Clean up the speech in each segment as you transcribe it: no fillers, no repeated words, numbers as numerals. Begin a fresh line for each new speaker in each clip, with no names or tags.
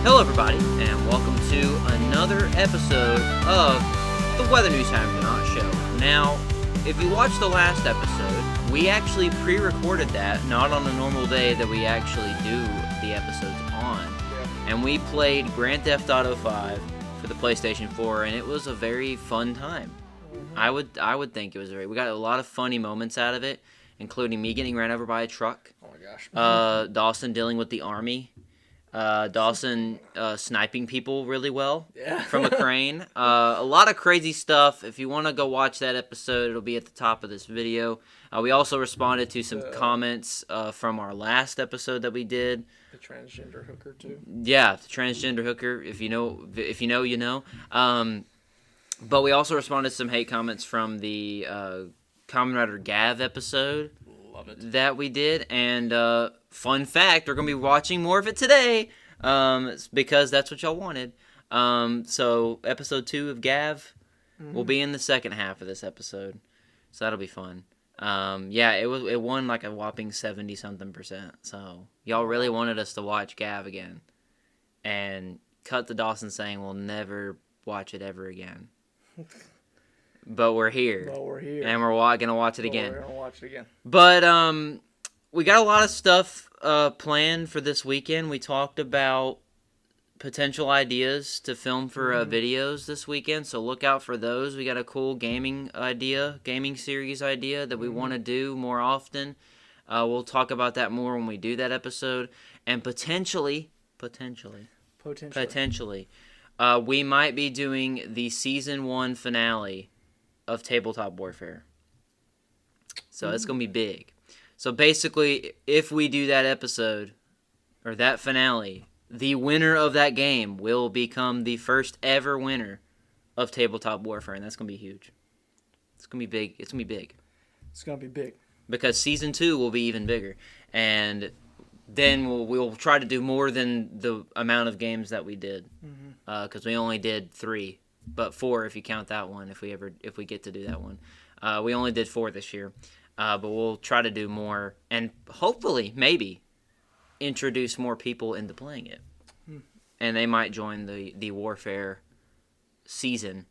Hello, everybody, and welcome to another episode of the Weather News Times Do Not Show. Now, if you watched the last episode, we actually pre-recorded that, not on a normal day that we actually do the episodes on. And we played Grand Theft Auto 5 for the PlayStation 4, and it was a very fun time. I would think it was we got a lot of funny moments out of it, including me getting ran over by a truck.
Oh my gosh.
Dawson dealing with the army. Dawson sniping people really well from a crane. A lot of crazy stuff. If you want to go watch that episode, it'll be at the top of this video. We also responded to some comments from our last episode that we did.
The transgender hooker too.
Yeah, the transgender hooker. If you know, you know. But we also responded to some hate comments from the Kamen Rider Gav episode.
Love it.
That we did, and fun fact, we're going to be watching more of it today, because that's what y'all wanted. So episode 2 of Gav will be in the second half of this episode, so that'll be fun. It won like a whopping 70-something%, so y'all really wanted us to watch Gav again, and cut to Dawson saying we'll never watch it ever again. But we're here. And we're going to watch it again.
We're going to watch it again.
But we got a lot of stuff planned for this weekend. We talked about potential ideas to film for videos this weekend, so look out for those. We got a cool gaming series idea that we want to do more often. We'll talk about that more when we do that episode. And potentially, we might be doing the Season 1 finale of Tabletop Warfare. So it's going to be big. So basically, if we do that episode, or that finale, the winner of that game will become the first ever winner of Tabletop Warfare, and that's going to be huge. It's going to be big. It's going to be big.
It's going to be big.
Because Season 2 will be even bigger. And then we'll try to do more than the amount of games that we did. Because we only did 3. But 4 if you count that one, if we get to do that one. We only did 4 this year. But we'll try to do more, and hopefully, maybe, introduce more people into playing it. And they might join the Warfare season.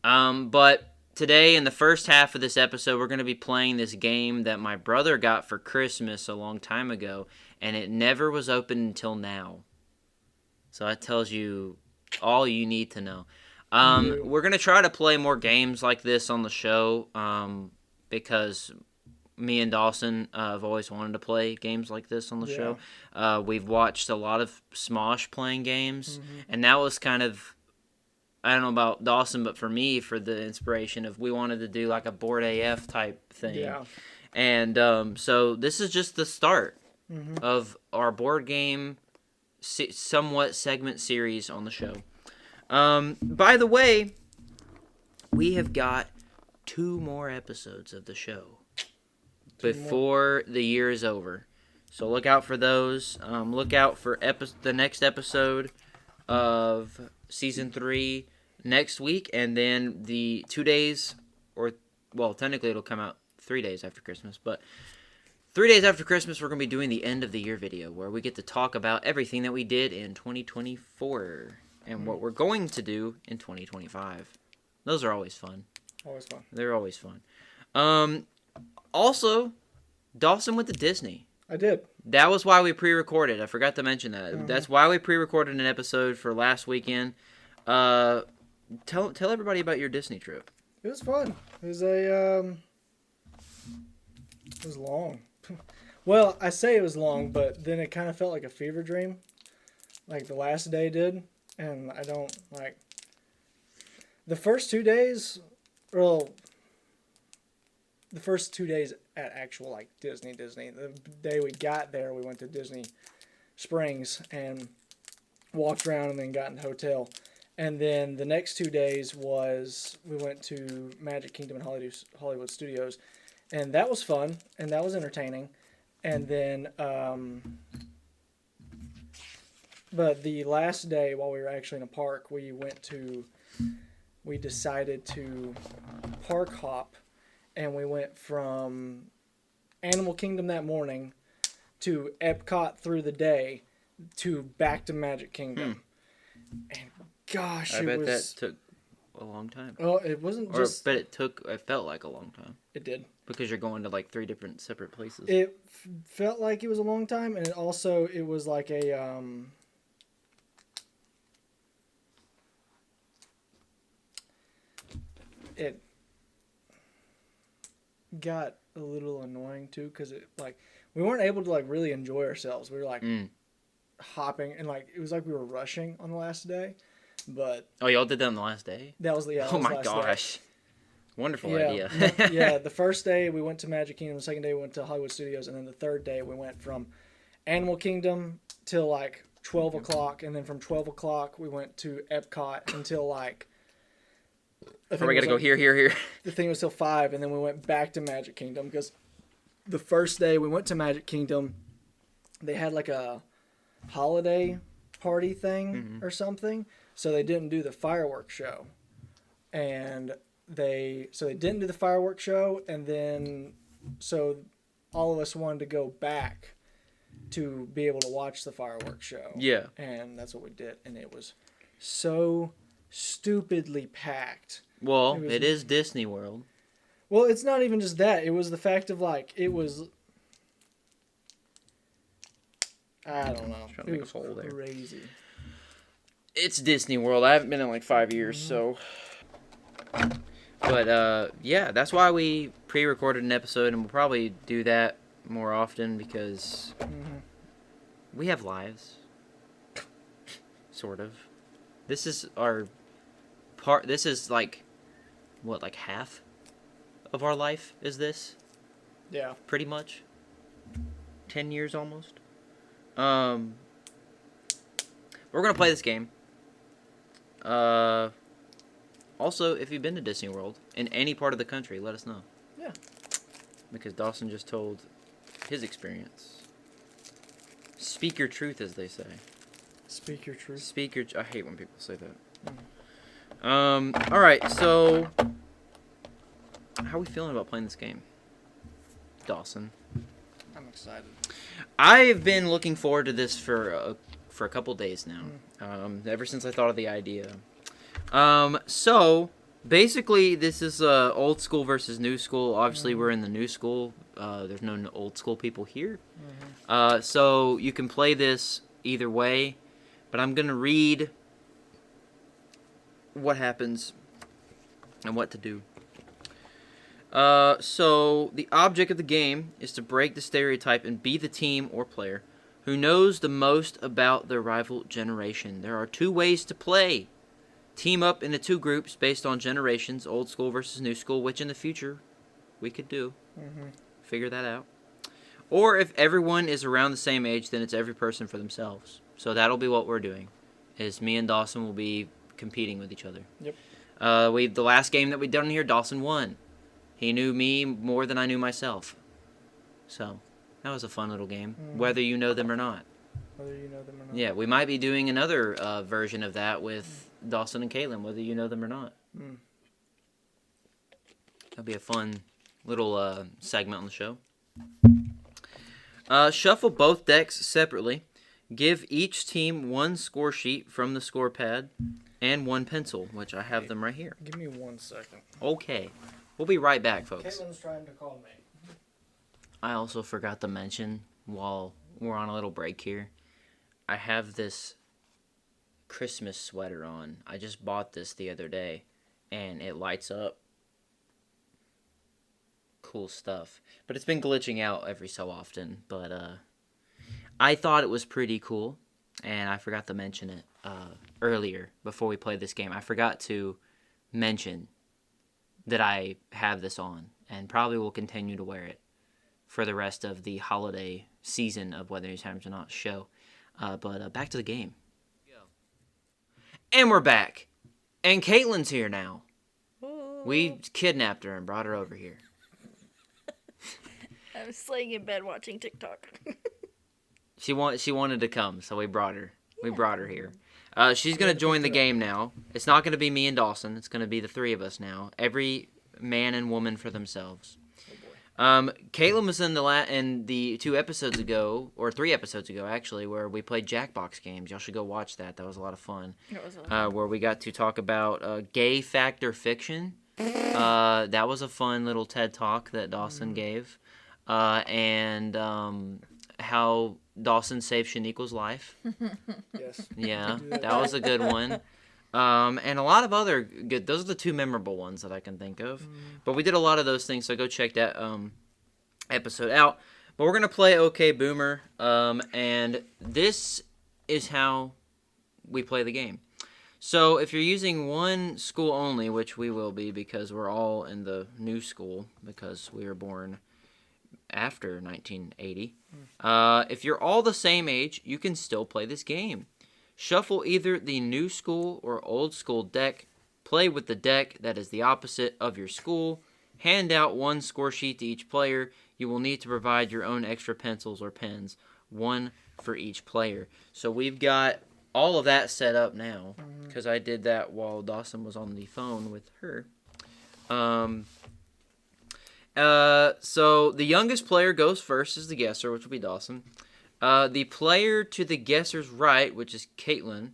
But today, in the first half of this episode, we're going to be playing this game that my brother got for Christmas a long time ago, and it never was open until now. So that tells you all you need to know. We're going to try to play more games like this on the show, because me and Dawson have always wanted to play games like this on the show. We've watched a lot of Smosh playing games, and that was kind of, I don't know about Dawson, but for me, for the inspiration of we wanted to do like a Board AF type thing. Yeah. And so this is just the start of our board game somewhat segment series on the show. By the way, we have got 2 more episodes of the show before the year is over. So look out for those. Look out for the next episode of Season 3 next week, and then the 2 days, technically it'll come out 3 days after Christmas, but 3 days after Christmas we're going to be doing the end of the year video, where we get to talk about everything that we did in 2024. And what we're going to do in 2025. Those are always fun.
Always fun.
They're always fun. Also, Dawson went to Disney.
I did.
That was why we pre-recorded. I forgot to mention that. That's why we pre-recorded an episode for last weekend. Tell everybody about your Disney trip.
It was fun. It was it was long. Well, I say it was long, but then it kind of felt like a fever dream, like the last day did. And I don't, the first 2 days, the first 2 days at actual, Disney. The day we got there, we went to Disney Springs and walked around and then got in the hotel. And then the next 2 days we went to Magic Kingdom and Hollywood Studios. And that was fun, and that was entertaining. And then, but the last day, while we were actually in a park, we decided to park hop, and we went from Animal Kingdom that morning to Epcot through the day to back to Magic Kingdom. And gosh,
I
it
bet
was.
that took a long time.
Well, it wasn't
Or
just.
but it felt like a long time.
It did.
Because you're going to like 3 different separate places.
It felt like it was a long time, and it was like a it got a little annoying too, because it like we weren't able to like really enjoy ourselves. We were like hopping, and like it was like we were rushing on the last day. But
oh, y'all did that on the last day?
that was the
Oh my gosh. Wonderful idea.
Yeah, the first day we went to Magic Kingdom, the second day we went to Hollywood Studios, and then the third day we went from Animal Kingdom till like 12 o'clock, and then from 12 o'clock we went to Epcot until like...
Or we gotta go here.
The thing was till 5, and then we went back to Magic Kingdom, because the first day we went to Magic Kingdom, they had like a holiday party thing or something, so they didn't do the fireworks show. And they didn't do the fireworks show, and then so all of us wanted to go back to be able to watch the fireworks show.
Yeah.
And that's what we did, and it was so stupidly packed.
Well, it is Disney World.
Well, it's not even just that. It was the fact of like it was. I don't know. It was crazy.
It's Disney World. I haven't been in like 5 years, so. But yeah, that's why we pre-recorded an episode, and we'll probably do that more often because we have lives. Sort of. This is our part. This is like, what, like half of our life is this?
Yeah.
Pretty much. 10 years almost. We're gonna play this game. Also, if you've been to Disney World in any part of the country, let us know.
Yeah.
Because Dawson just told his experience. Speak your truth, as they say.
Speak your truth.
I hate when people say that. All right. So, how are we feeling about playing this game, Dawson?
I'm excited.
I've been looking forward to this for a couple days now. Ever since I thought of the idea. So basically, this is old school versus new school. Obviously, we're in the new school. There's no old school people here. So you can play this either way, but I'm gonna read what happens and what to do. So the object of the game is to break the stereotype and be the team or player who knows the most about their rival generation. There are 2 ways to play. Team up into 2 groups based on generations, old school versus new school, which in the future we could do. Figure that out. Or if everyone is around the same age, then it's every person for themselves. So that'll be what we're doing. Is me and Dawson will be competing with each other.
Yep.
The last game that we done here, Dawson won. He knew me more than I knew myself. So that was a fun little game, whether you know them or not.
Whether you know them or not.
Yeah, we might be doing another version of that with Dawson and Katelynn, whether you know them or not. That'll be a fun little segment on the show. Shuffle both decks separately. Give each team 1 score sheet from the score pad and 1 pencil, which I have them right here.
Give me 1 second.
Okay. We'll be right back, folks.
Katelyn's trying to call me.
I also forgot to mention, while we're on a little break here, I have this Christmas sweater on. I just bought this the other day, and it lights up. Cool stuff. But it's been glitching out every so often, but I thought it was pretty cool, and I forgot to mention it earlier before we played this game. I forgot to mention that I have this on, and probably will continue to wear it for the rest of the holiday season of Whether News Times or Not show. But back to the game. And we're back. And Katelynn's here now. We kidnapped her and brought her over here.
I was laying in bed watching TikTok.
She wanted to come, so we brought her. We brought her here. She's going to join the game now. It's not going to be me and Dawson. It's going to be the 3 of us now. Every man and woman for themselves. Katelynn was in the 2 episodes ago, or 3 episodes ago actually, where we played Jackbox games. Y'all should go watch that. That was a lot of fun.
It was a lot of fun.
Where we got to talk about gay factor fiction. That was a fun little TED talk that Dawson gave, and how Dawson saved Shaniqua's life.
Yes.
Yeah, that was a good one. And a lot of other good. Those are the 2 memorable ones that I can think of. But we did a lot of those things, so go check that episode out. But we're gonna play OK Boomer, and this is how we play the game. So if you're using one school only, which we will be because we're all in the new school because we were born after 1980. If you're all the same age, you can still play this game. Shuffle either the new school or old school deck. Play with the deck that is the opposite of your school. Hand out 1 score sheet to each player. You will need to provide your own extra pencils or pens, 1 for each player. So we've got all of that set up now because I did that while Dawson was on the phone with her. So the youngest player goes first as the guesser, which will be Dawson. The player to the guesser's right, which is Katelynn,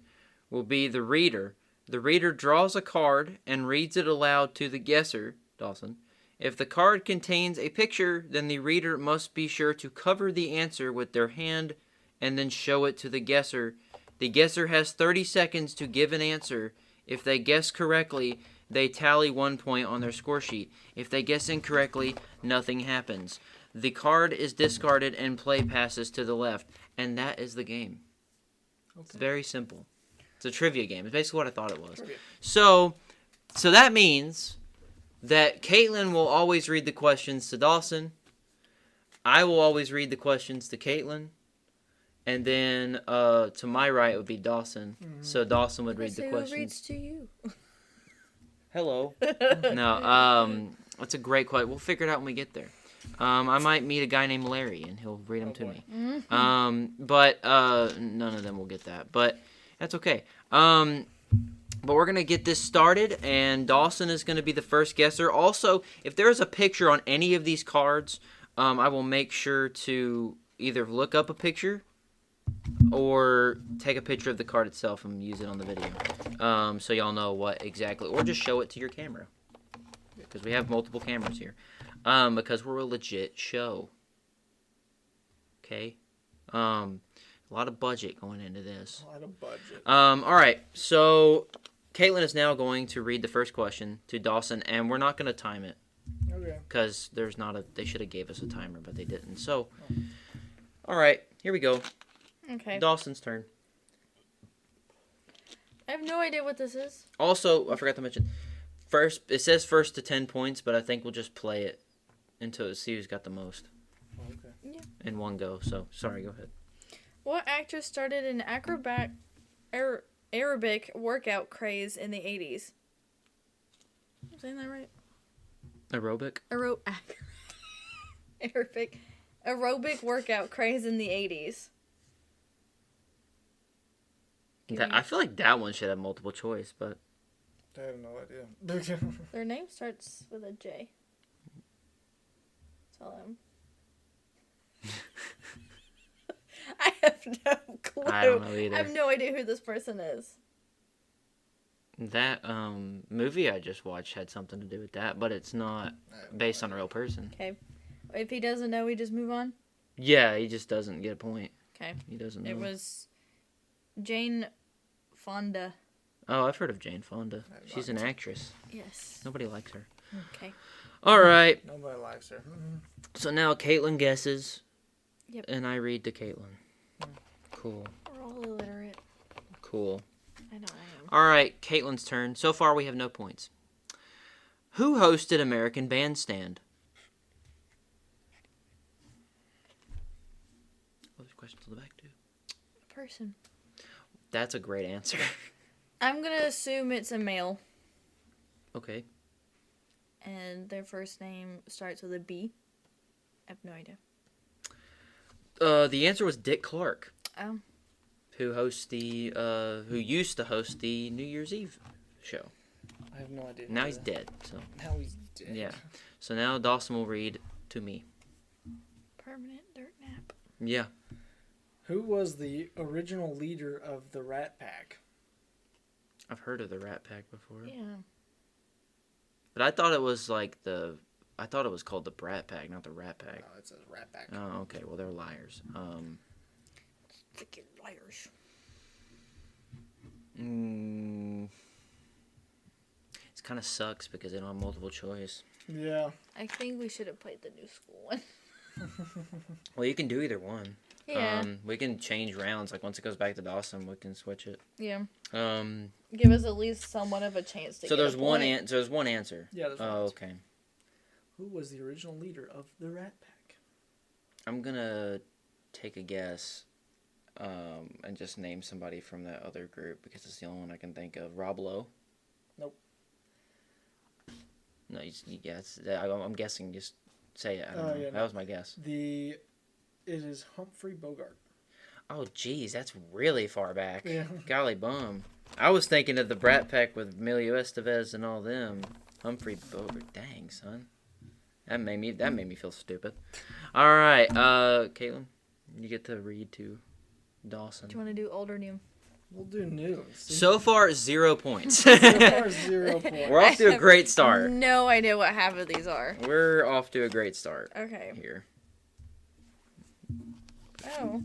will be the reader. The reader draws a card and reads it aloud to the guesser, Dawson. If the card contains a picture, then the reader must be sure to cover the answer with their hand and then show it to the guesser. The guesser has 30 seconds to give an answer. If they guess correctly, they tally 1 point on their score sheet. If they guess incorrectly, nothing happens. The card is discarded and play passes to the left. And that is the game. Okay. It's very simple. It's a trivia game. It's basically what I thought it was. Trivia. So that means that Katelynn will always read the questions to Dawson. I will always read the questions to Katelynn. And then to my right would be Dawson. So Dawson would read the questions.
Who reads to you?
Hello. No, that's a great question. We'll figure it out when we get there. I might meet a guy named Larry, and he'll read them to me. But none of them will get that. But that's okay. But we're going to get this started, and Dawson is going to be the first guesser. Also, if there is a picture on any of these cards, I will make sure to either look up a picture or take a picture of the card itself and use it on the video. So y'all know what exactly, or just show it to your camera. Because we have multiple cameras here. Because we're a legit show. Okay? A lot of budget going into this.
A lot of budget.
Alright, so Katelynn is now going to read the first question to Dawson, and we're not going to time it.
Okay.
Because there's not a, they should have gave us a timer, but they didn't. So, alright, here we go.
Okay.
Dawson's turn.
I have no idea what this is.
Also, I forgot to mention, first it says first to 10 points, but I think we'll just play it until see who's got the most.
Okay.
Yeah.
In one go. So sorry, go ahead.
What actress started an aerobic workout craze in the 80s? I'm saying that right?
Aerobic.
Aerobic workout craze in the 80s.
I feel like that one should have multiple choice, but
I have no idea.
Their name starts with a J. Tell them. I have no clue.
I don't know either.
I have no idea who this person is.
That movie I just watched had something to do with that, but it's not based on a real person.
Okay. If he doesn't know, we just move on?
Yeah, he just doesn't get a point.
Okay.
He doesn't know.
It was Jane Fonda.
Oh, I've heard of Jane Fonda. She's an actress.
Yes.
Nobody likes her.
Okay.
All right.
Nobody likes her.
So now Katelynn guesses.
Yep.
And I read to Katelynn. Cool.
We're all illiterate.
Cool.
I know I am.
All right, Katelynn's turn. So far, we have no points. Who hosted American Bandstand? Oh, there's questions on the back, too.
A person.
That's a great answer.
I'm going to assume it's a male.
Okay.
And their first name starts with a B. I have no idea.
The answer was Dick Clark.
Oh.
Who used to host the New Year's Eve show.
I have no idea.
Now he's dead. So
now he's dead.
yeah. So now Dawson will read to me.
Permanent dirt nap.
Yeah.
Who was the original leader of the Rat Pack?
I've heard of the Rat Pack before.
Yeah.
But I thought it was like I thought it was called the Brat Pack, not the Rat Pack.
Oh, it says Rat Pack.
Oh, okay. Well, they're liars.
Freaking liars.
It kind of sucks because they don't have multiple choice.
Yeah.
I think we should have played the new school one.
Well, you can do either one.
Yeah.
We can change rounds. Like once it goes back to Dawson, we can switch it.
Yeah.
Um.
Give us at least somewhat of a chance to
So
get
there's
a
one
point.
there's one answer.
Yeah, there's one
Oh,
answer.
okay.
Who was the original leader of the Rat Pack?
I'm gonna take a guess, and just name somebody from that other group because it's the only one I can think of. Rob Lowe.
Nope.
No, you guess. I'm guessing. Just say it. I don't know.
Yeah,
That
no.
was my guess.
It is Humphrey Bogart.
Oh, geez, that's really far back.
Yeah.
Golly bum. I was thinking of the Brat Pack with Emilio Estevez and all them. Humphrey Bogart. Dang, son. That made me feel stupid. All right, Katelynn, you get to read to Dawson.
Do you want to do old or new?
We'll do new.
So far, 0 points.
So far, 0 points.
We're off to a great start.
No idea what half of these are.
We're off to a great start
Okay.
here.
Oh.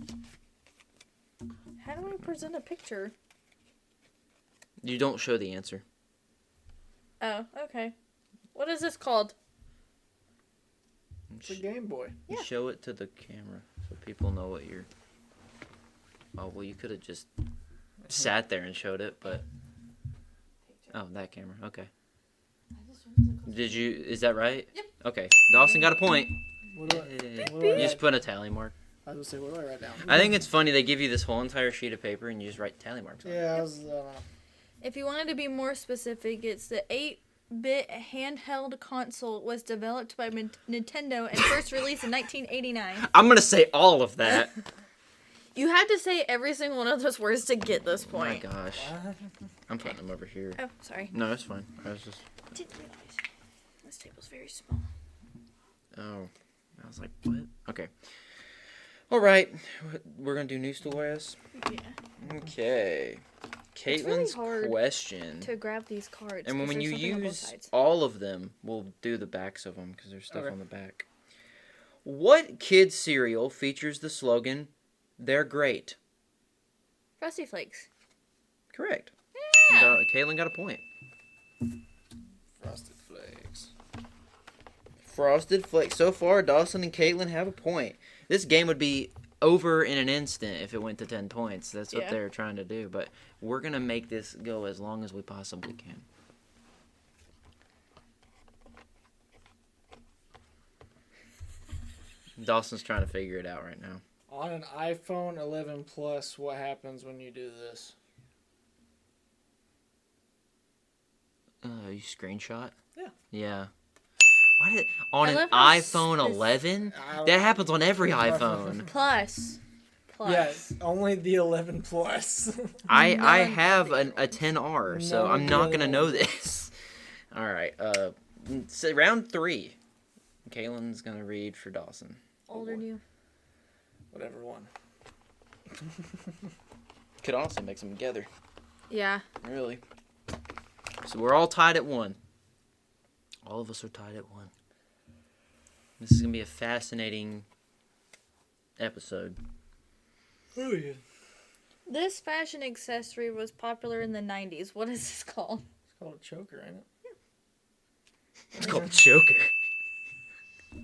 How do I present a picture?
You don't show the answer.
Oh, okay. What is this called?
It's a Game Boy.
You
Yeah.
show it to the camera so people know what you're... Oh, well, you could have just sat there and showed it, but... Oh, that camera. Okay. Is that right?
Yep.
Okay. Dawson got a point.
What do
You
I
just put a tally mark.
I was gonna say, what do I write down?
I think it's funny they give you this whole entire sheet of paper and you just write tally marks on it.
Yeah, I was,
If you wanted to be more specific, it's the 8-bit handheld console was developed by Nintendo and first released in 1989.
I'm going to say all of that.
You had to say every single one of those words to get this
Oh my
point.
gosh. I'm putting them over here.
Oh, sorry.
No, it's fine. I was just...
Didn't realize this table's very small.
Oh. I was like, what? Okay. All right. We're going to do new stories.
Yeah.
Okay.
It's really
Caitlin's
hard
question.
To grab these cards.
And
'cause
when
there's
you
something on both
use
sides.
all of them, we'll do the backs of them because there's stuff
Okay.
on the back. What kids cereal features the slogan, "They're great"?
Frosty Flakes.
Correct.
Yeah.
Katelynn got a point.
Frosted Flakes.
Frosted Flakes. So far, Dawson and Katelynn have a point. This game would be over in an instant if it went to 10 points. That's what
Yeah.
they're trying to do. But we're going to make this go as long as we possibly can. Dawson's trying to figure it out right now.
On an iPhone 11 Plus, what happens when you do this?
You screenshot?
Yeah.
Yeah. Why did on
I
an
love how
iPhone 11?
I don't-
That happens on every iPhone.
Plus.
Yes, only the 11 Plus.
I
None
have
of
a 10R, so
None
I'm
of
not
the
gonna
other
know
ones.
this. All right. So round 3. Kaylin's gonna read for Dawson.
Old or new?
Whatever one.
Could also mix them together.
Yeah.
Really. So we're all tied at 1. All of us are tied at 1. This is gonna be a fascinating episode.
Oh, yeah.
This fashion accessory was popular in the 90s. What is this called?
It's called a choker, ain't it?
It's called a choker.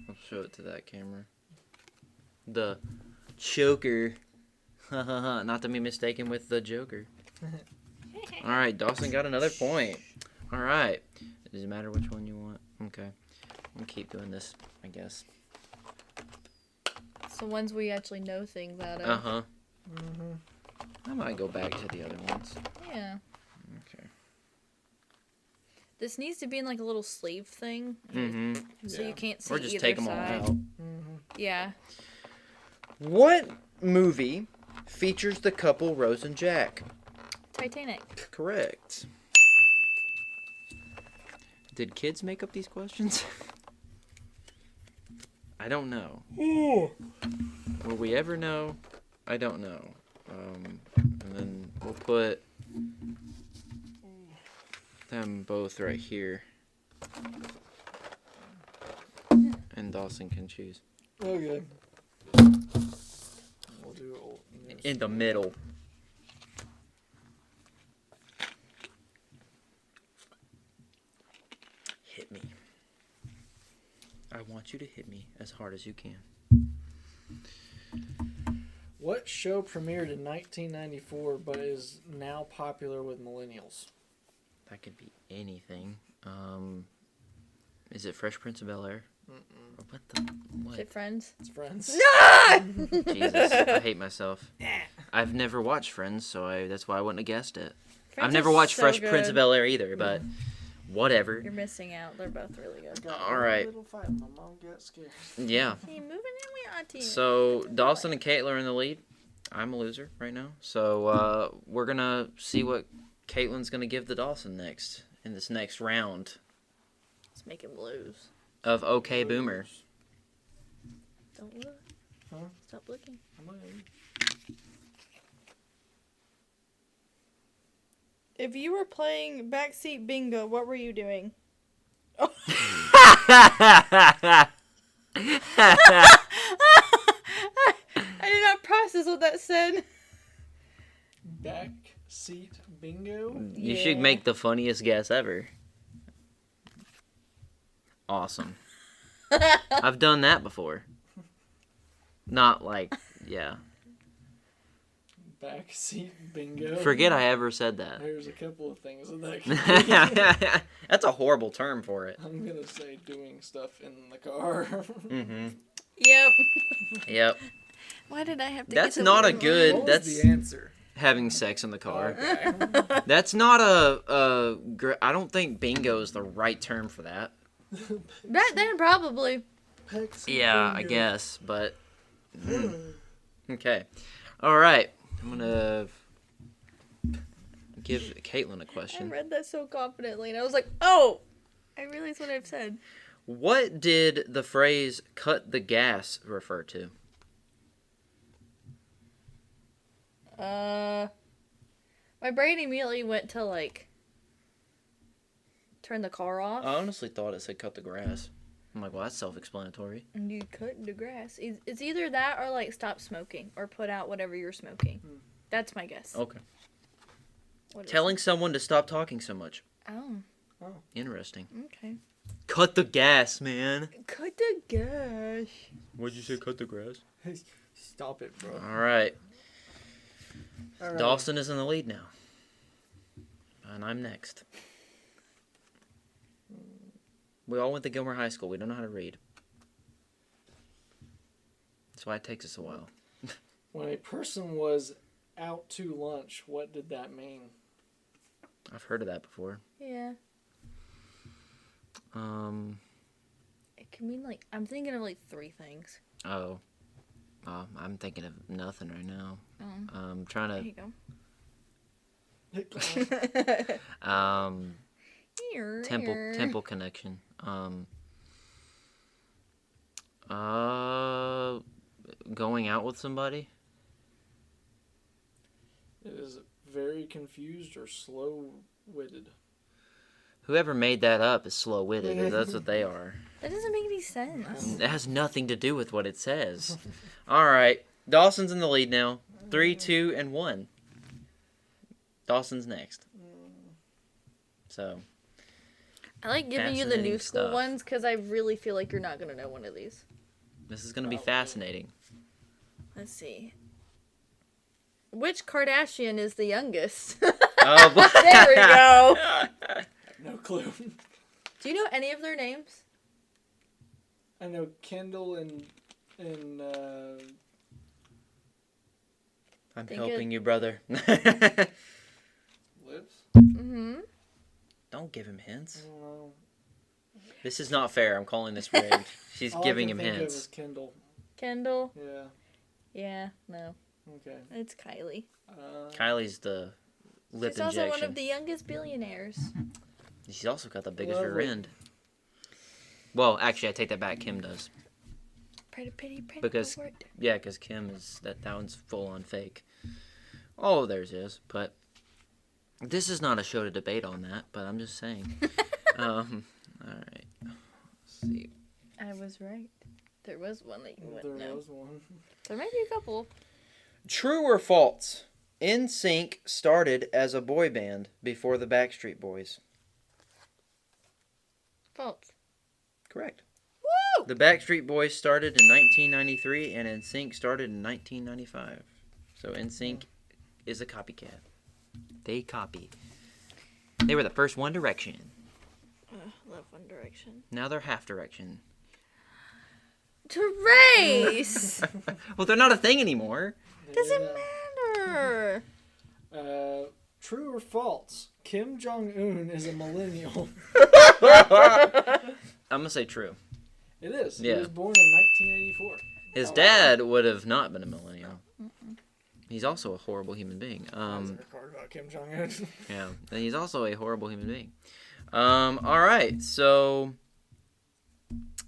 I'll show it to that camera. The choker. Not to be mistaken with the Joker. Alright, Dawson got another point. Alright. Does it matter which one you want? Okay. I'm gonna keep doing this, I guess.
So ones we actually know things out of.
Uh-huh.
Mm-hmm.
I might go back to the other ones.
Yeah.
Okay.
This needs to be in like a little sleeve thing.
Mm-hmm.
So
Yeah.
you can't see
Or just
either
take them
side.
all out.
Mm-hmm.
Yeah.
What movie features the couple Rose and Jack?
Titanic.
Correct. Did kids make up these questions? I don't know.
Ooh.
Will we ever know? I don't know. And then we'll put them both right here. And Dawson can choose.
Okay. We'll do old news.
In the middle. Hit me. I want you to hit me as hard as you can.
What show premiered in 1994 but is now popular with millennials?
That could be anything. Is it Fresh Prince of Bel-Air?
Mm-mm.
What the?
Is
What?
it Friends?
It's Friends.
Jesus, I hate myself. I've never watched Friends, so that's why I wouldn't have guessed it.
Friends
I've never
is
watched
so
Fresh
good.
Prince of Bel-Air either, but whatever.
You're missing out. They're both really good.
All right.
Little fight. My mom got scared.
Yeah.
Hey, moving in my auntie.
So Dawson and Katelynn are in the lead. I'm a loser right now. So we're gonna see what Katelynn's gonna give to Dawson next in this next round
Let's make him lose.
of OK Boomer.
Don't look.
Huh?
Stop looking.
I'm looking.
If you were playing backseat bingo, what were you doing? I did not process what that said.
Back seat bingo.
You should
Yeah.
make the funniest guess ever. Awesome. I've done that before. Not like, yeah.
Back seat bingo.
Forget I ever said that.
There's a couple of things that could be.
That's a horrible term for it.
I'm gonna say doing stuff in the car.
Mm-hmm.
Yep.
Yep.
Why did I have to
That's
get the
not a
weird
good-
one?
What was
that's-
the answer?
Having sex in the car.
Okay.
That's not I don't think bingo is the right term for that.
Back then, probably.
Back seat
Yeah, I
bingo.
guess, but okay. All right. I'm gonna give Katelynn a
I
question.
read that so confidently, and I was like, oh! I realized what I've said.
What did the phrase "cut the gas" refer to?
My brain immediately went to, like, turn the car off.
I honestly thought it said "cut the grass." I'm like, well, that's self-explanatory.
And you cut the grass. It's either that or, like, stop smoking or put out whatever you're smoking. That's my guess.
Okay.
What is
Telling someone to stop talking so much.
it? Oh,
Interesting.
okay.
Cut the gas, man.
Cut the gas.
What'd you say? Cut the grass.
Stop it, bro.
All right.
All right.
Dawson is in the lead now. And I'm next. We all went to Gilmer High School. We don't know how to read. That's why it takes us a while.
When a person was out to lunch, what did that mean?
I've heard of that before.
Yeah. It can mean, like, I'm thinking of, like, 3 things.
Oh. I'm thinking of nothing right now.
Oh.
I'm trying
There
to,
you go.
temple connection. Going out with somebody?
It is very confused or slow-witted.
Whoever made that up is slow-witted. That's what they are.
That doesn't make any sense.
It has nothing to do with what it says. All right. Dawson's in the lead now. 3, 2, and 1. Dawson's next. So,
I like giving you the
Fascinating
new school
stuff.
ones because I really feel like you're not going to know one of these.
this is going to be fascinating.
Let's see. Which Kardashian is the youngest?
Oh,
There we go.
No clue.
Do you know any of their names?
I know Kendall and
I'm
Think
helping
it-
you, brother.
Lips.
Mm-hmm.
Don't give him hints.
I don't know.
This is not fair. I'm calling this rigged. She's
All
giving
I
him
can think of
hints.
is Kendall.
Kendall.
Yeah.
Yeah, no.
Okay.
It's Kylie.
L's the lip
She's also one
injection.
of the youngest billionaires.
She's also got the biggest rear
Lovely.
end. Well, actually, I take that back. Kim does.
Pretty
Because
forward.
yeah, because Kim is that one's full on fake. All of theirs is, but this is not a show to debate on that. But I'm just saying. All right. Let's see.
I was right. There was one that you wouldn't
There
know.
was one.
There might be a couple.
True or false? NSYNC started as a boy band before the Backstreet Boys.
False.
Correct.
Woo!
The Backstreet Boys started in 1993 and NSYNC started in 1995. So NSYNC is a copycat. They copy. They were the first One Direction.
Love One Direction.
Now they're Half Direction.
Trace!
Well, they're not a thing anymore.
Doesn't matter.
True or false? Kim Jong-un is a millennial.
I'm going to say true.
It is.
Yeah.
He was born in 1984.
His dad would have not been a millennial. He's also a horrible human being.
That's a record about Kim Jong-un.
Yeah, and he's also a horrible human being. All right, so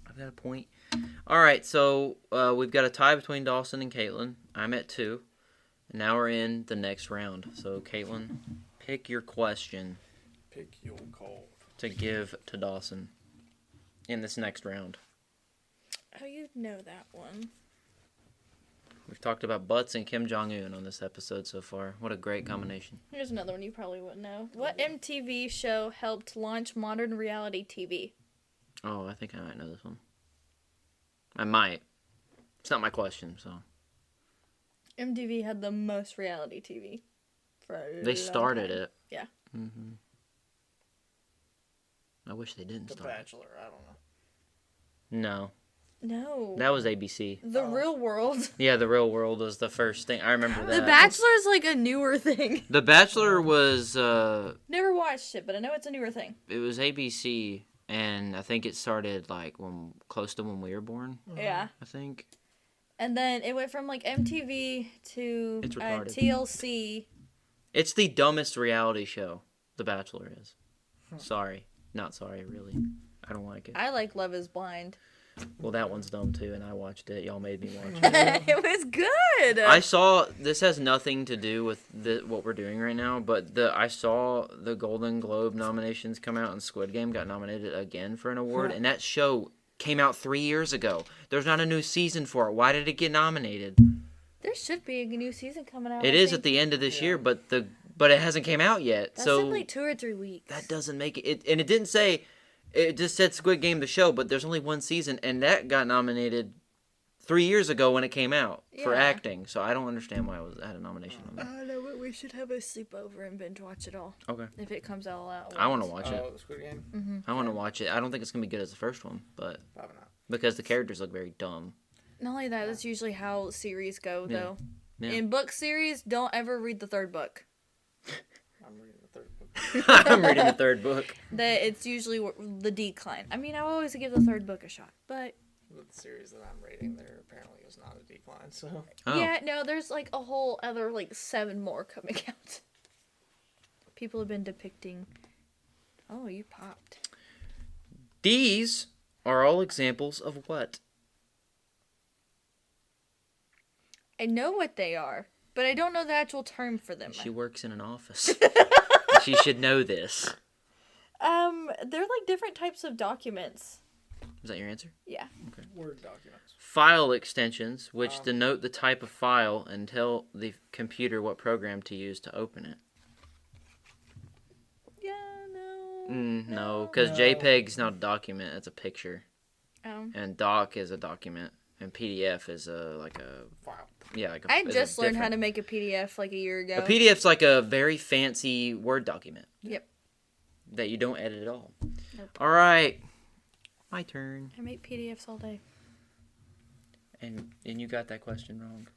I've got a point. All right, so we've got a tie between Dawson and Katelynn. I'm at 2. And now we're in the next round. So, Katelynn, pick your question
Pick your call.
to give to Dawson in this next round.
Oh, you know that one.
We've talked about butts and Kim Jong-un on this episode so far. What a great combination.
Here's another one you probably wouldn't know. What MTV show helped launch modern reality TV?
Oh, I think I might know this one. I might. It's not my question, so.
MTV had the most reality TV. For a
They
long
started
time.
it.
Yeah.
Mm-hmm. I wish they didn't
The
start it.
Bachelor. I don't know.
No.
No.
That was ABC.
The Real World.
Yeah, The Real World was the first thing. I remember that.
The Bachelor is like a newer thing.
The Bachelor was,
Never watched it, but I know it's a newer thing.
it was ABC, and I think it started, like, close to when we were born,
Yeah.
I think.
And then it went from like MTV to
It's retarded.
TLC.
It's the dumbest reality show, The Bachelor is. Sorry. Not sorry, really. I don't like it.
I like Love is Blind.
Well, that one's dumb, too, and I watched it. Y'all made me watch it.
It was good.
I saw, this has nothing to do with what we're doing right now, but I saw the Golden Globe nominations come out, and Squid Game got nominated again for an award, and that show came out 3 years ago. There's not a new season for it. Why did it get nominated?
There should be a new season coming out.
It
I
is
think.
at the end of this year, but it hasn't came out yet.
That's
So
in like 2 or 3 weeks.
that doesn't make it. And it didn't say. It just said Squid Game the show, but there's only one season, and that got nominated 3 years ago when it came out for
Yeah.
acting. So I don't understand why it had a nomination on that.
I know, but we should have a sleepover and binge watch it all.
Okay.
If it comes out all at once.
I want to watch it.
Oh, the Squid Game?
I want to watch it. I don't think it's gonna be good as the first one, but
Probably not.
because the characters look very dumb.
Not only that, that's usually how series go, though.
Yeah.
In book series, don't ever read the 3rd book.
I'm reading the 3rd book.
I'm reading the 3rd book.
It's usually the decline. I mean, I always give the 3rd book a shot, but
The series that I'm rating there apparently is not a decline, so.
Oh.
yeah, no, there's like a whole other like 7 more coming out. People have been depicting. Oh, you popped.
These are all examples of what?
I know what they are, but I don't know the actual term for them.
She works in an office. She should know this.
They're like different types of documents.
Is that your answer?
Yeah.
Word documents.
File extensions, which denote the type of file and tell the computer what program to use to open it.
Yeah, no.
No, because
No.
JPEG's not a document; it's a picture,
Oh.
and doc is a document, and PDF is like a
File.
yeah. Like a,
I
is a
just learned how
different-
to make a PDF like a year ago.
A PDF's like a very fancy Word document.
Yep.
That you don't edit at all.
Nope.
All right, my turn.
I make PDFs all day.
And you got that question wrong.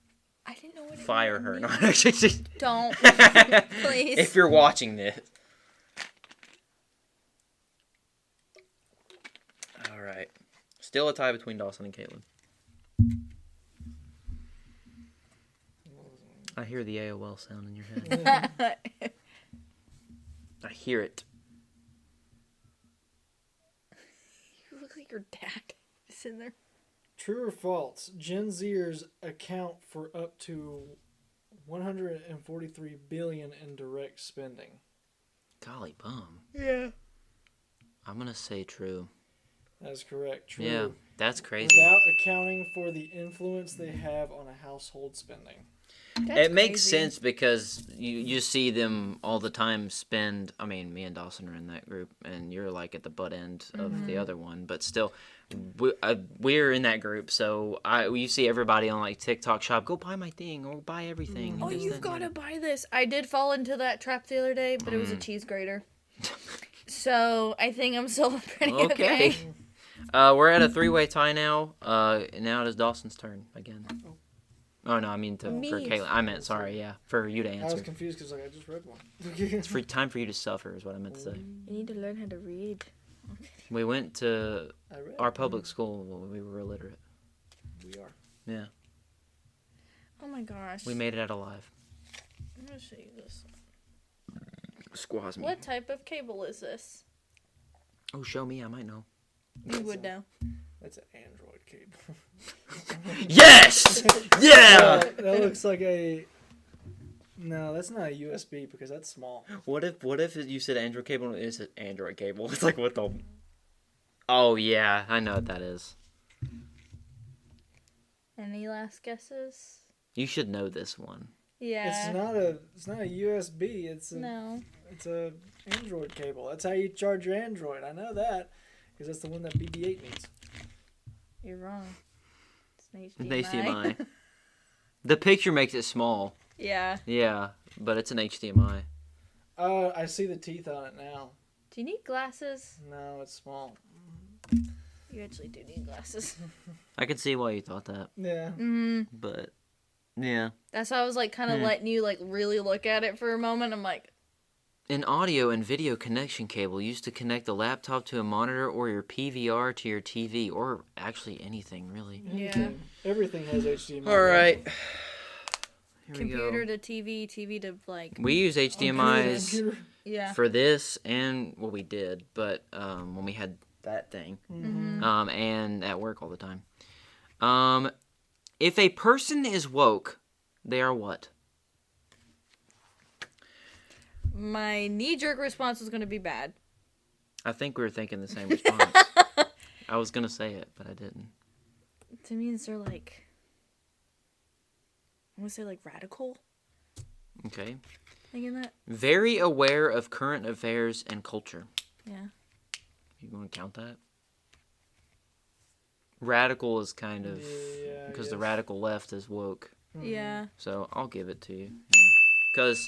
I didn't know what it
Fire her. No,
meant.
actually,
Don't. Please.
if you're watching this. All right. Still a tie between Dawson and Katelynn. I hear the AOL sound in your head. I hear it.
You look like your dad. Just in there.
True or false? Gen Zers account for up to 143 billion in direct spending.
Golly bum.
Yeah.
I'm going to say true.
That's correct. True.
Yeah, that's crazy.
Without accounting for the influence they have on a household spending.
That's
It makes
crazy.
sense because you see them all the time spend. I mean, me and Dawson are in that group, and you're like at the butt end of the other one. But still, we're in that group, so you see everybody on like TikTok shop. Go buy my thing or buy everything.
Oh,
and this,
you've
that,
got to
and
buy this. I did fall into that trap the other day, but it was a cheese grater. So I think I'm still pretty
the other.
okay.
Okay. We're at a 3-way tie now. Now it is Dawson's turn again. Oh no, I mean for
Me.
Katelynn. I meant sorry, yeah, for you to
I was
answer.
confused because I just read one.
It's time for you to suffer, is what I meant to say.
You need to learn how to read.
We went to
I read.
our public school when we were illiterate.
We are.
Yeah,
Oh my gosh.
we made it out alive.
I'm going to show you this.
Squaws me.
What type of cable is this?
Oh, show me. I might know.
You would know.
That's an Android cable.
Yes! Yeah!
That looks like a. No, that's not a USB because that's small.
What if you said Android cable and it's an Android cable? It's like, what the... Oh, yeah. I know what that is.
Any last guesses?
You should know this one.
Yeah.
It's not a USB. It's a Android cable. That's how you charge your Android. I know that because that's the one that BB-8 needs.
You're wrong. It's an
An
HDMI.
HDMI. The picture makes it small.
Yeah.
Yeah, but it's an HDMI.
I see the teeth on it now.
Do you need glasses?
No, it's small.
You actually do need glasses.
I can see why you thought that,
Yeah.
but yeah.
That's why I was like kind of letting you like really look at it for a moment. I'm like,
An audio and video connection cable used to connect a laptop to a monitor or your PVR to your TV, or actually anything, really.
yeah.
Everything has HDMI.
All right. Here
Computer
we go.
to TV to like.
We use HDMIs
Computer.
Yeah.
for this and, well, we did, but when we had that thing, and at work all the time. If a person is woke, they are what?
My knee-jerk response was going to be bad.
I think we were thinking the same response. I was going to say it, but I didn't.
To me, they're like, I want to say like radical.
Okay.
Thinking that.
Very aware of current affairs and culture.
Yeah.
You want to count that? Radical is kind of...
Yeah, I
because the
guess.
radical left is woke.
Yeah.
So I'll give it to you. Because,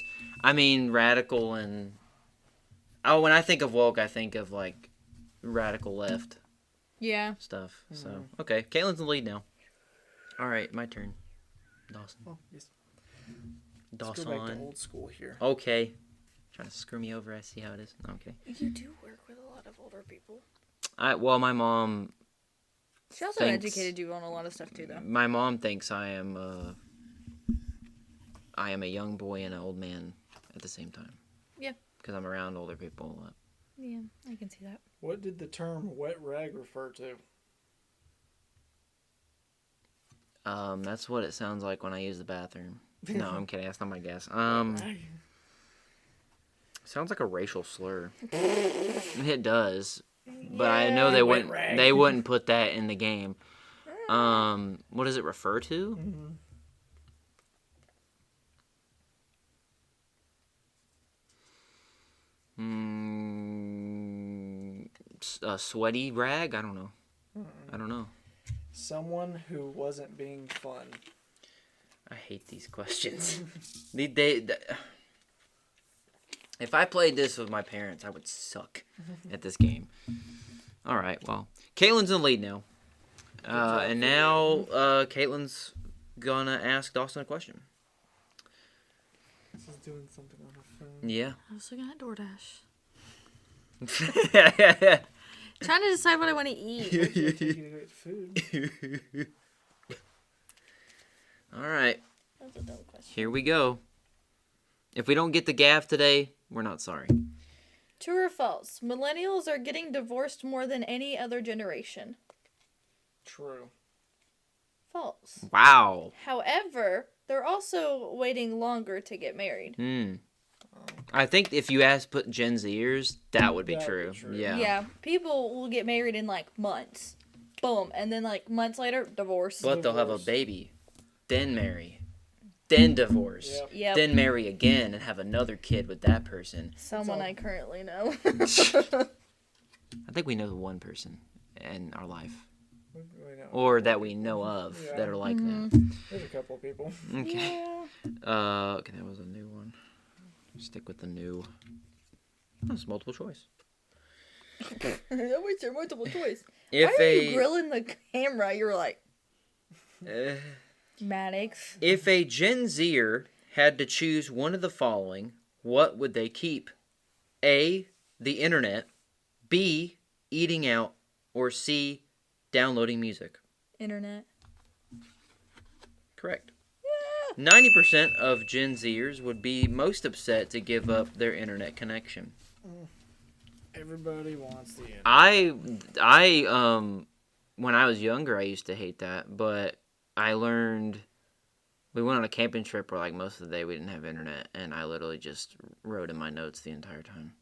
I mean, radical and... Oh, when I think of woke, I think of, like, radical left
Yeah.
stuff. So, okay. Kaylynn's in the lead now. All right, my turn. Dawson.
Oh, yes. Let's go back to
Dawson.
old school here.
Okay. Trying to screw me over. I see how it is. Okay.
You do work with a lot of older people.
Well, my mom...
She also
Thanks.
educated you on a lot of stuff too, though.
My mom thinks I am a young boy and an old man at the same time.
Yeah.
Because I'm around older people a lot.
Yeah, I can see that.
What did the term wet rag refer to?
That's what it sounds like when I use the bathroom. No, I'm kidding. That's not my guess.
Rag.
Sounds like a racial slur. It does, but I
Yeah.
know they
Wet
wouldn't.
rag.
They wouldn't put that in the game. What does it refer to? A sweaty rag? I don't know. I don't know.
Someone who wasn't being fun.
I hate these questions. If I played this with my parents, I would suck at this game. All right, well, Kaylynn's in the lead now. And now Kaylynn's gonna ask Dawson a question.
This is doing something on her phone.
Yeah.
I was looking at DoorDash. Trying to decide what I want to eat.
Taking to get food.
All right,
That's a dumb question.
here we go. If we don't get the gaff today, we're not sorry.
True or false? Millennials are getting divorced more than any other generation.
True.
False.
Wow.
However, they're also waiting longer to get married.
I think if you put Gen Zers, that would be
That would
true.
be true.
Yeah.
Yeah, people will get married in like months. Boom. And then like months later, divorce.
But they'll have a
Divorce.
baby, then marry, then divorce,
Yep.
then marry again and have another kid with that person.
Someone I currently know.
I think we know one person in our life.
We know.
Or that we know of
Yeah.
that are like them.
There's a couple of people.
Okay.
Yeah.
Okay, that was a new one. Stick with the new. That's multiple choice.
That was your multiple choice.
If
Why are you grilling the camera? You're like, Maddox.
if a Gen Zer had to choose one of the following, what would they keep? A, the internet. B, eating out. Or C, downloading music.
Internet.
Correct. 90% of Gen Zers would be most upset to give up their internet connection.
Everybody wants the internet.
I when I was younger, I used to hate that, but I learned. We went on a camping trip where like most of the day we didn't have internet, and I literally just wrote in my notes the entire time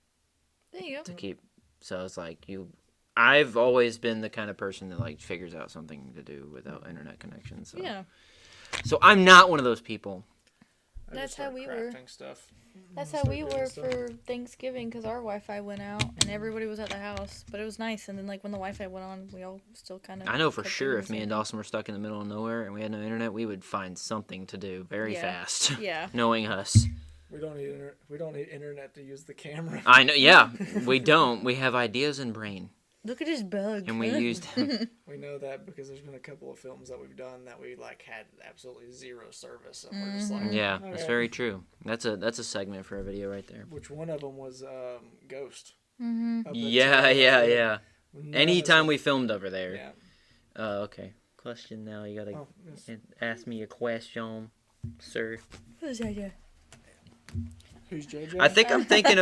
There you go.
to keep. So it's like I've always been the kind of person that like figures out something to do without internet connection. So
Yeah.
So I'm not one of those people.
I
That's
just
how
start
we were.
crafting Stuff.
That's how
Start
we
doing
were
stuff.
for Thanksgiving because our Wi-Fi went out and everybody was at the house, but it was nice. And then like when the Wi-Fi went on, we all still kind of.
I know for sure if me and Dawson were stuck in the middle of nowhere and we had no internet, we would find something to do very
Yeah.
fast.
Yeah.
Knowing us.
We don't need We don't need internet to use the camera.
I know, yeah. We don't. We have ideas in brain.
Look at this bug.
And we used them.
We know that because there's been a couple of films that we've done that we like had absolutely zero service, and we're just like,
Yeah, that's
okay.
very true. That's a segment for a video right there.
Which one of them was Ghost?
Mm-hmm.
Up at
Yeah.
None of
Anytime
us-
we filmed over there.
Yeah.
Okay. Question now. You gotta
Oh, yes.
ask me a question, sir.
What is that? Yeah.
Who's JJ?
I think I'm thinking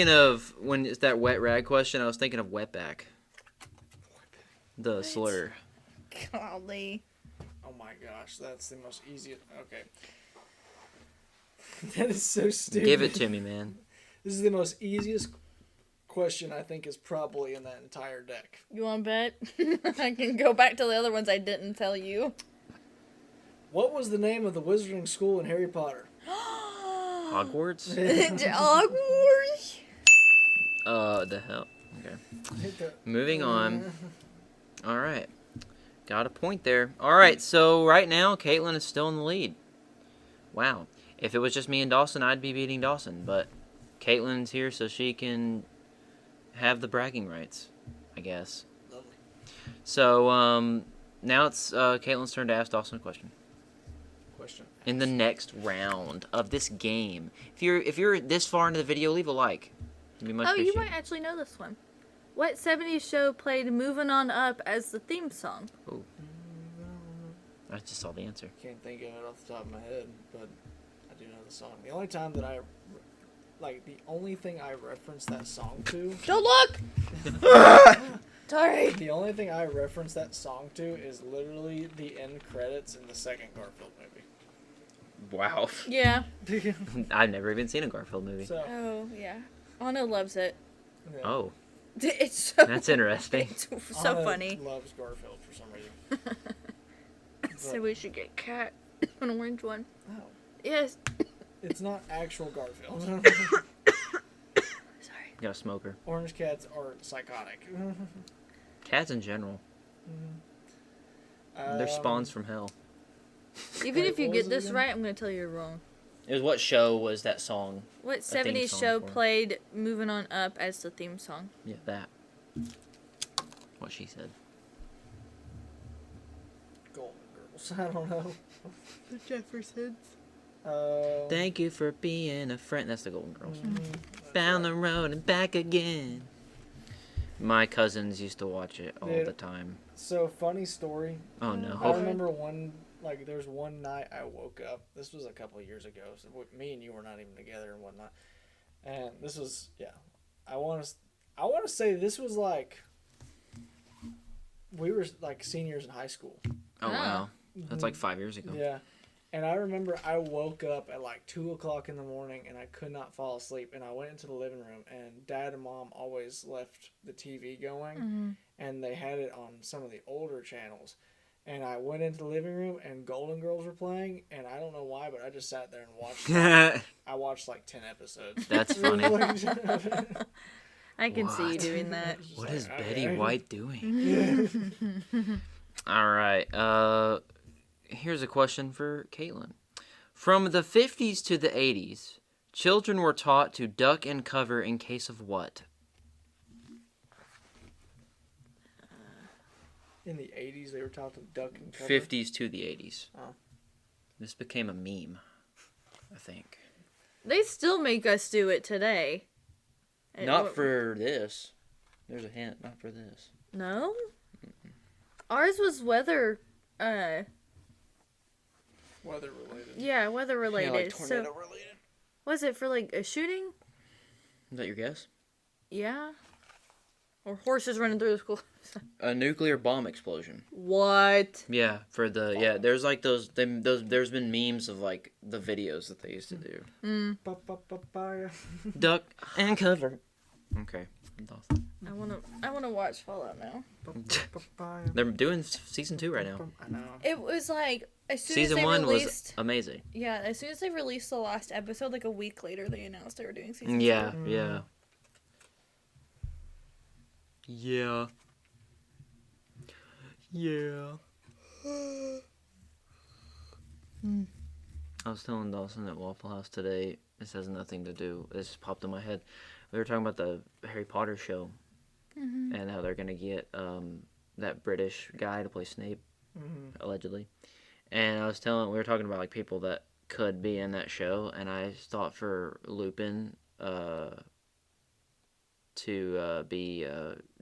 of when it's that wet rag question. I was thinking of wetback. The slur.
Golly.
Oh my gosh, that's the most easiest. Okay. That is so stupid.
Give it to me, man.
This is the most easiest question I think is probably in that entire deck.
You want to bet? I can go back to the other ones I didn't tell you.
What was the name of the wizarding school in Harry Potter?
Hogwarts?
Hogwarts.
The hell. Okay. Moving on. All right. Got a point there. All right, so right now, Katelynn is still in the lead. Wow. If it was just me and Dawson, I'd be beating Dawson, but Katelynn's here so she can have the bragging rights, I guess.
Lovely.
So, now it's Katelynn's turn to ask Dawson a question.
Question.
In the next round of this game. If you're this far into the video, leave a like. It'd be much
Oh, you
appreciated.
might actually know this one. What 70s show played Moving On Up as the theme song?
Ooh. I just saw the answer.
Can't think of it off the top of my head, but I do know the song. The only time that the only thing I reference that song to,
Don't look! Sorry.
the only thing I reference that song to is literally the end credits in the second Garfield movie.
Wow.
Yeah.
I've never even seen a Garfield movie.
So,
Oh, yeah. Anna loves it.
yeah.
Oh,
It's so...
that's interesting.
It's so
Anna
funny.
loves Garfield for some reason.
So we should get Cat an orange one.
No,
Yes.
it's not actual Garfield.
Sorry.
Got a smoker.
Orange cats are psychotic.
Cats in general. They're spawns from hell.
Even
Wait,
if you
what
get
was it
this
again?
right, I'm going to tell you you're wrong.
It was what show was that song?
What
theme
70s
song
show
for?
played Moving On Up as the theme song?
Yeah, that. What she said.
Golden Girls. I don't know.
The Jeffersons.
Thank you for being a friend. That's the Golden Girls.
That's
Down
right.
the road and back again. My cousins used to watch it all
Dude.
the time.
So, funny story.
Oh no.
I remember there's one night I woke up. This was a couple of years ago. So me and you were not even together and whatnot. And this was, yeah. I want to say this was like we were like seniors in high school.
Oh, wow. That's like 5 years ago.
Yeah. And I remember I woke up at like 2 o'clock in the morning and I could not fall asleep. And I went into the living room and Dad and Mom always left the TV going. And they had it on some of the older channels. And I went into the living room and Golden Girls were playing. And I don't know why, but I just sat there and watched I watched like 10 episodes.
That's funny.
I can see you doing that.
What is Betty White doing? All right. Here's a question for Katelynn. From the 50s to the 80s, children were taught to duck and cover in case of what?
In the 80s, they were taught to duck and cover.
50s to the 80s.
Oh.
This became a meme, I think.
They still make us do it today.
Not for this. There's a hint. Not for this.
No? Ours was weather...
Weather related.
Yeah, weather related.
Yeah, like tornado related.
Was it for like a shooting?
Is that your guess?
Yeah. Or horses running through the school.
A nuclear bomb explosion.
What?
Yeah, for the there's like those there's been memes of like the videos that they used to do. Duck and cover. Okay.
I wanna watch Fallout now.
They're doing season 2 right now.
I know.
It was like as soon
Season
as they
1
released,
was amazing.
Yeah, as soon as they released the last episode, like a week later, they announced they were doing season 2.
Yeah. Yeah. I was telling Dawson at Waffle House today, this has nothing to do, this just popped in my head. We were talking about the Harry Potter show and how they're going to get that British guy to play Snape, allegedly. And we were talking about like people that could be in that show, and I thought for Lupin to be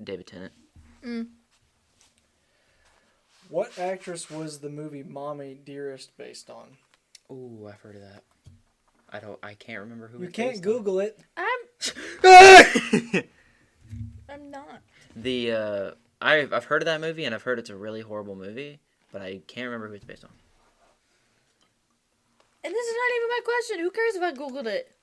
David Tennant.
What actress was the movie Mommy Dearest based on?
Ooh, I've heard of that. I can't remember who.
You can't Google it.
I'm not.
I've heard of that movie, and I've heard it's a really horrible movie, but I can't remember who it's based on.
And this is not even my question. Who cares if I Googled it?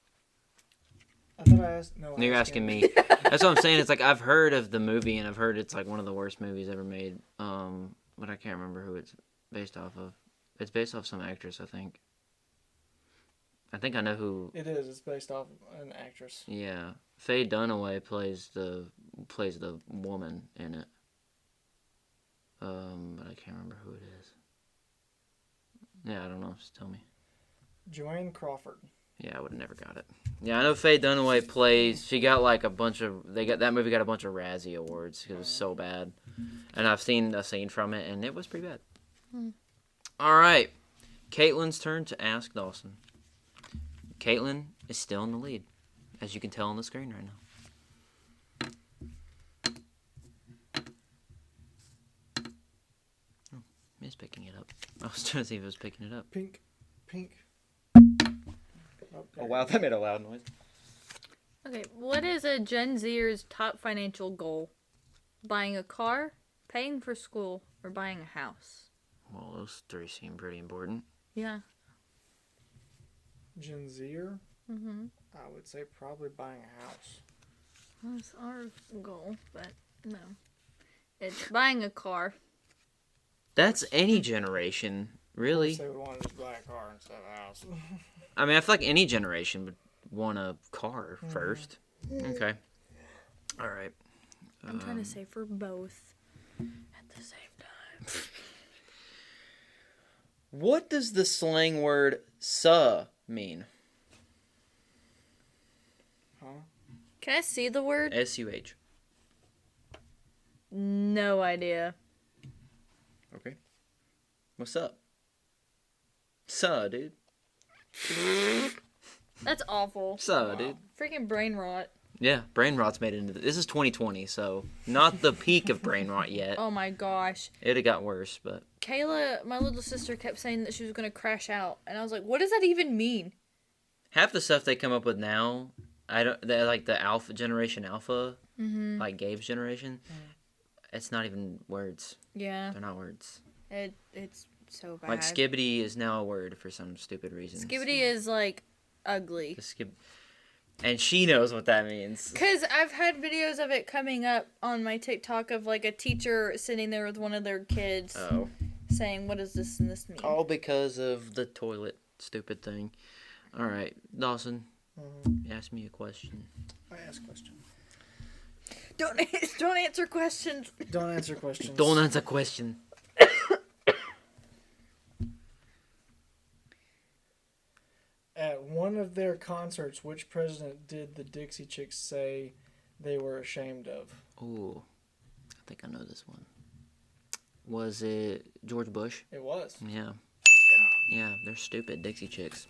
I thought I asked. No,
You're asking me. That's what I'm saying. It's like I've heard of the movie, and I've heard it's like one of the worst movies ever made. But I can't remember who it's based off of. It's based off some actress, I think. I think I know who.
It is. It's based off an actress.
Yeah, Faye Dunaway plays the woman in it. But I can't remember who it is. Yeah, I don't know. Just tell me.
Joanne Crawford.
Yeah, I would have never got it. Yeah, I know Faye Dunaway plays. She got like a bunch of. That movie got a bunch of Razzie awards because it was so bad. And I've seen a scene from it, and it was pretty bad. All right, Katelynn's turn to ask Dawson. Katelynn is still in the lead, as you can tell on the screen right now. Oh, it's picking it up. I was trying to see if it was picking it up.
Pink.
Oh wow, that made a loud noise.
Okay, what is a Gen Zer's top financial goal? Buying a car, paying for school, or buying a house?
Well, those three seem pretty important.
Yeah.
Gen Zer? I would say probably buying a house.
That's our goal, but no. It's buying a car.
That's any generation, really.
Say we want to just buy a car instead of a house.
I mean, I feel like any generation would want a car first. Okay. All right.
I'm trying to say for both at the same time.
What does the slang word "suh" mean?
Huh?
Can I see the word?
S-U-H.
No idea.
Okay. What's up? Suh, dude.
That's awful.
Suh, dude.
Freaking brain rot.
Yeah, brain rot's made it into this is 2020, so not the peak of brain rot yet.
Oh my gosh.
It'd have got worse, but
Kayla, my little sister, kept saying that she was going to crash out. And I was like, what does that even mean?
half the stuff they come up with now, they're like the Alpha generation Alpha, like Gabe's generation. It's not even words.
Yeah.
They're not words.
It's so bad.
Like skibbity is now a word for some stupid reason.
Skibbity is like ugly.
And she knows what that means.
Because I've had videos of it coming up on my TikTok of like a teacher sitting there with one of their kids saying, what does this and this mean?
All because of the toilet stupid thing. All right, Dawson, ask me a question.
I ask questions.
Don't answer questions.
Don't answer questions.
Don't answer question.
At one of their concerts, which president did the Dixie Chicks say they were ashamed of?
Ooh, I think I know this one. Was it George Bush?
It was.
Yeah. Yeah, they're stupid Dixie Chicks.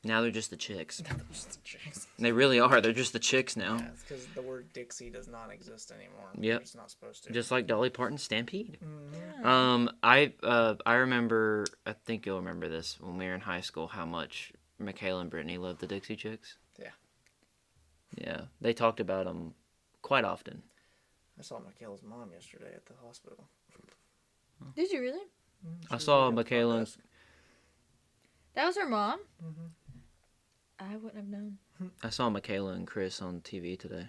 Now they're just the Chicks.
They're just the Chicks.
They really are. They're just the Chicks now.
Yeah, it's because the word Dixie does not exist anymore.
Yep.
It's not supposed to.
Just like Dolly Parton's Stampede.
Mm-hmm.
I remember, I think you'll remember this when we were in high school, how much Michaela and Brittany loved the Dixie Chicks.
Yeah.
Yeah, they talked about them quite often.
I saw Michaela's mom yesterday at the hospital.
Did you really?
I saw Michaela.
That was her mom?
Mm-hmm.
I wouldn't have known.
I saw Michaela and Chris on TV today.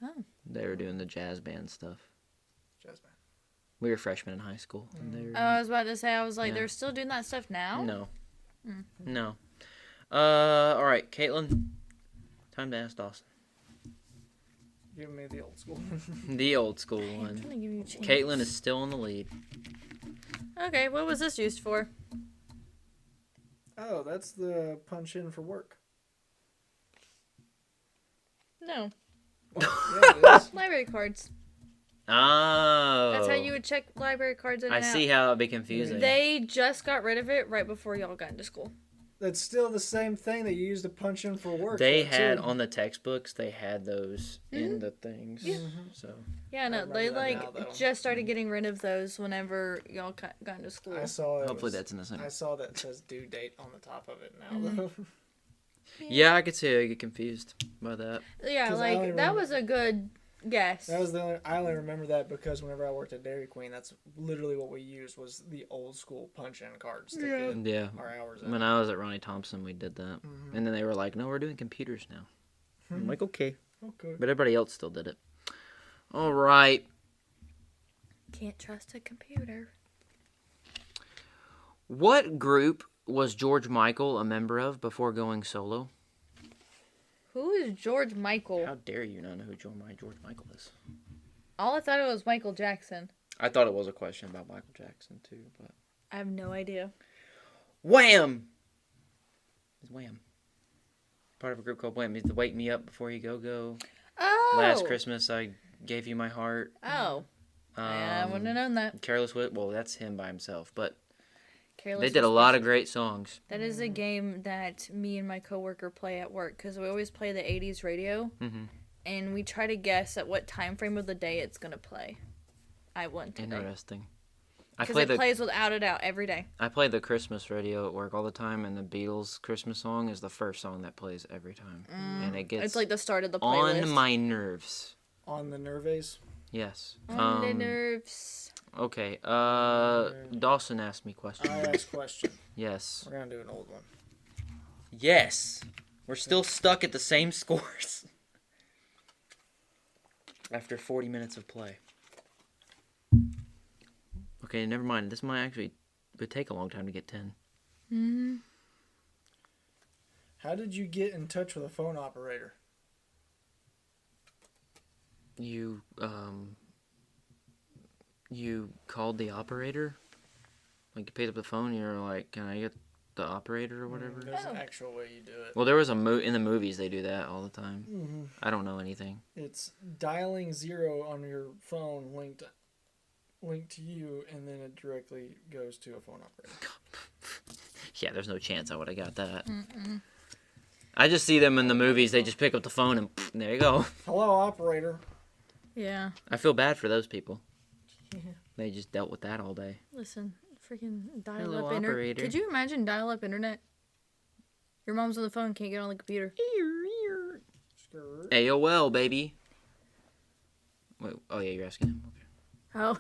Oh.
They were doing the jazz band stuff.
Jazz band.
We were freshmen in high school. And they were,
I was about to say, I was like,
Yeah.
they're still doing that stuff now?
No.
Mm.
No. All right, Katelynn. Time to ask Dawson.
Give me the old school.
The old school
I'm
one.
trying to give you a chance.
Katelynn is still in the lead.
Okay, what was this used for?
Oh, that's the punch in for work.
No.
Well, yeah, it is.
Library cards.
Oh.
That's how you would check library cards in
I
and out.
see how it'd be confusing.
They just got rid of it right before y'all got into school.
That's still the same thing that you use to punch in for work.
They
though,
had
too.
on the textbooks. They had those in the things.
Yeah.
So
Yeah, no,
remember
they
that
like
now, though.
just started getting rid of those whenever y'all got into school.
I saw it.
hopefully
was-
that's in the same.
I saw that says due date on the top of it now. Though.
Yeah, I could see I get confused by that.
Yeah,
'Cause I only
like that
remember-
was a good guess.
That was the only. I only remember that because whenever I worked at Dairy Queen, that's literally what we used was the old school punch in cards to
Yeah.
get
Yeah.
our hours in.
When I was at Ronnie Thompson, we did that, and then they were like, "No, we're doing computers now." I'm like, "Okay,"
Okay.
but everybody else still did it. All right.
Can't trust a computer.
What group was George Michael a member of before going solo?
Who is George Michael?
How dare you not know who George Michael is?
All I thought it was Michael Jackson.
I thought it was a question about Michael Jackson too, but
I have no idea.
Wham! It's Wham. Part of a group called Wham. He's the Wake Me Up Before You Go Go.
Oh.
Last Christmas I Gave You My Heart.
Oh. I wouldn't have known that.
Careless Whisper. Well, that's him by himself, but
Careless
they did a lot
Whisper.
of great songs.
That is a game that me and my coworker play at work because we always play the 80s radio.
Mhm.
And we try to guess at what time frame of the day it's going to play. I won today.
Interesting. I
Because
play
it plays without a doubt every day.
I play the Christmas radio at work all the time, and the Beatles' Christmas song is the first song that plays every time, and it gets
It's like the start of the playlist.
on my nerves.
On the nerves.
Yes.
On the nerves.
Okay. Dawson asked me questions.
I ask question.
Yes.
We're gonna do an old one.
Yes. We're still stuck at the same scores after 40 minutes of play. Okay, never mind. This might actually would take a long time to get 10.
Mm-hmm.
How did you get in touch with a phone operator?
You called the operator? Like, you picked up the phone and you're like, can I get the operator or whatever?
There's an
Oh.
actual way you do it.
Well, there was in the movies they do that all the time.
Mm-hmm.
I don't know anything.
It's dialing 0 on your phone linked to you, and then it directly goes to a phone operator.
Yeah, there's no chance I would have got that. I just see them in the movies. They just pick up the phone and there you go.
Hello, operator.
Yeah.
I feel bad for those people.
Yeah.
They just dealt with that all day.
Listen, freaking
Hello,
dial-up internet.
operator.
Could you imagine dial-up internet? Your mom's on the phone, can't get on the computer.
Skirt.
AOL, baby. Wait, oh yeah, you're asking him. Okay.
Oh.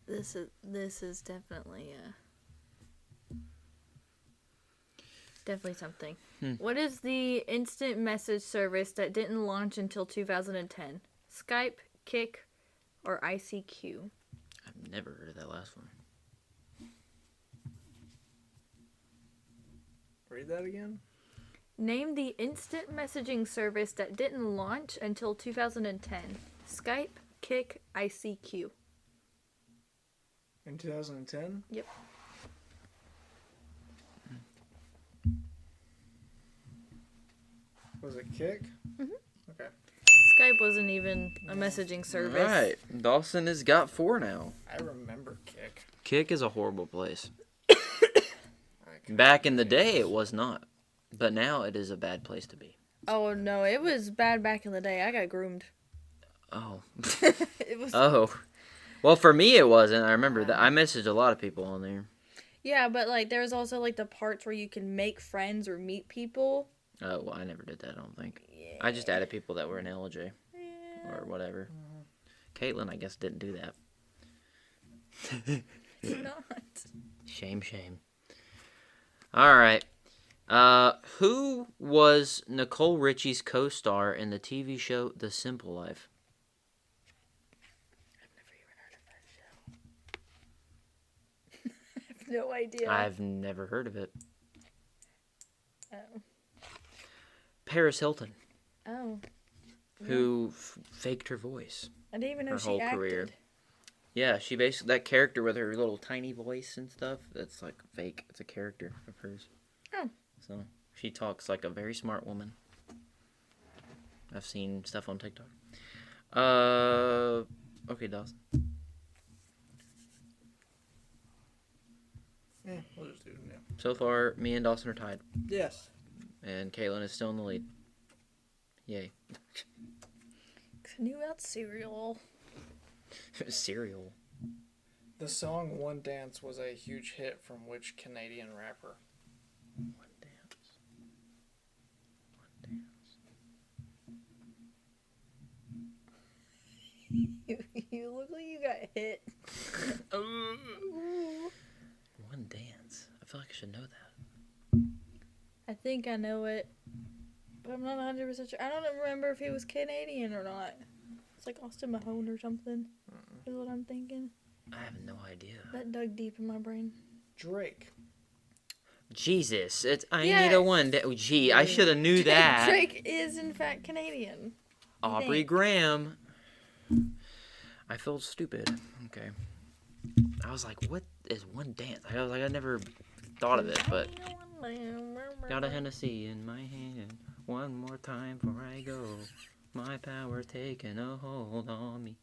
This is definitely definitely something. What is the instant message service that didn't launch until 2010? Skype, Kik, or ICQ?
I've never heard of that last one.
Read that again.
Name the instant messaging service that didn't launch until 2010. Skype, Kik, ICQ.
In 2010?
Yep.
Was it Kik?
Mhm.
Okay.
Skype wasn't even a messaging service.
Alright, Dawson has got 4 now.
I remember Kik.
Kik is a horrible place. Back in the day, it was not. But now it is a bad place to be.
Oh no, it was bad back in the day. I got groomed.
Oh.
It was.
Oh. Well, for me, it wasn't. I remember that. I messaged a lot of people on there.
Yeah, but like there was also like the parts where you can make friends or meet people.
Oh, well, I never did that, I don't think.
Yeah.
I just added people that were in LJ.
Yeah.
Or whatever. Katelynn, I guess, didn't do that.
Not.
Shame, shame. Alright. Who was Nicole Richie's co-star in the TV show The Simple Life?
I've never even heard of that show. I have no idea.
I've never heard of it.
Oh.
Paris Hilton,
Oh.
who faked her voice.
I didn't even know
Her
she
whole
acted.
career. Yeah, she basically, that character with her little tiny voice and stuff, that's like fake. It's a character of hers.
Oh.
So, she talks like a very smart woman. I've seen stuff on TikTok. Okay, Dawson.
We'll just do it now.
So far, me and Dawson are tied.
Yes.
And Katelynn is still in the lead. Yay.
I knew about cereal.
Cereal.
The song One Dance was a huge hit from which Canadian rapper?
One dance. One dance.
You look like you got hit.
One dance. I feel like I should know that.
I think I know it, but I'm not 100% sure. I don't remember if he was Canadian or not. It's like Austin Mahone or something. Is what I'm thinking.
I have no idea.
That dug deep in my brain.
Drake.
Jesus, I
Yeah.
need a one. Gee, I should have knew that.
Drake is in fact Canadian.
Aubrey
think.
Graham. I felt stupid. Okay. I was like, what is one dance? I was like, I never thought of it, but got a Hennessy in my hand. One more time before I go. My power taking a hold on me.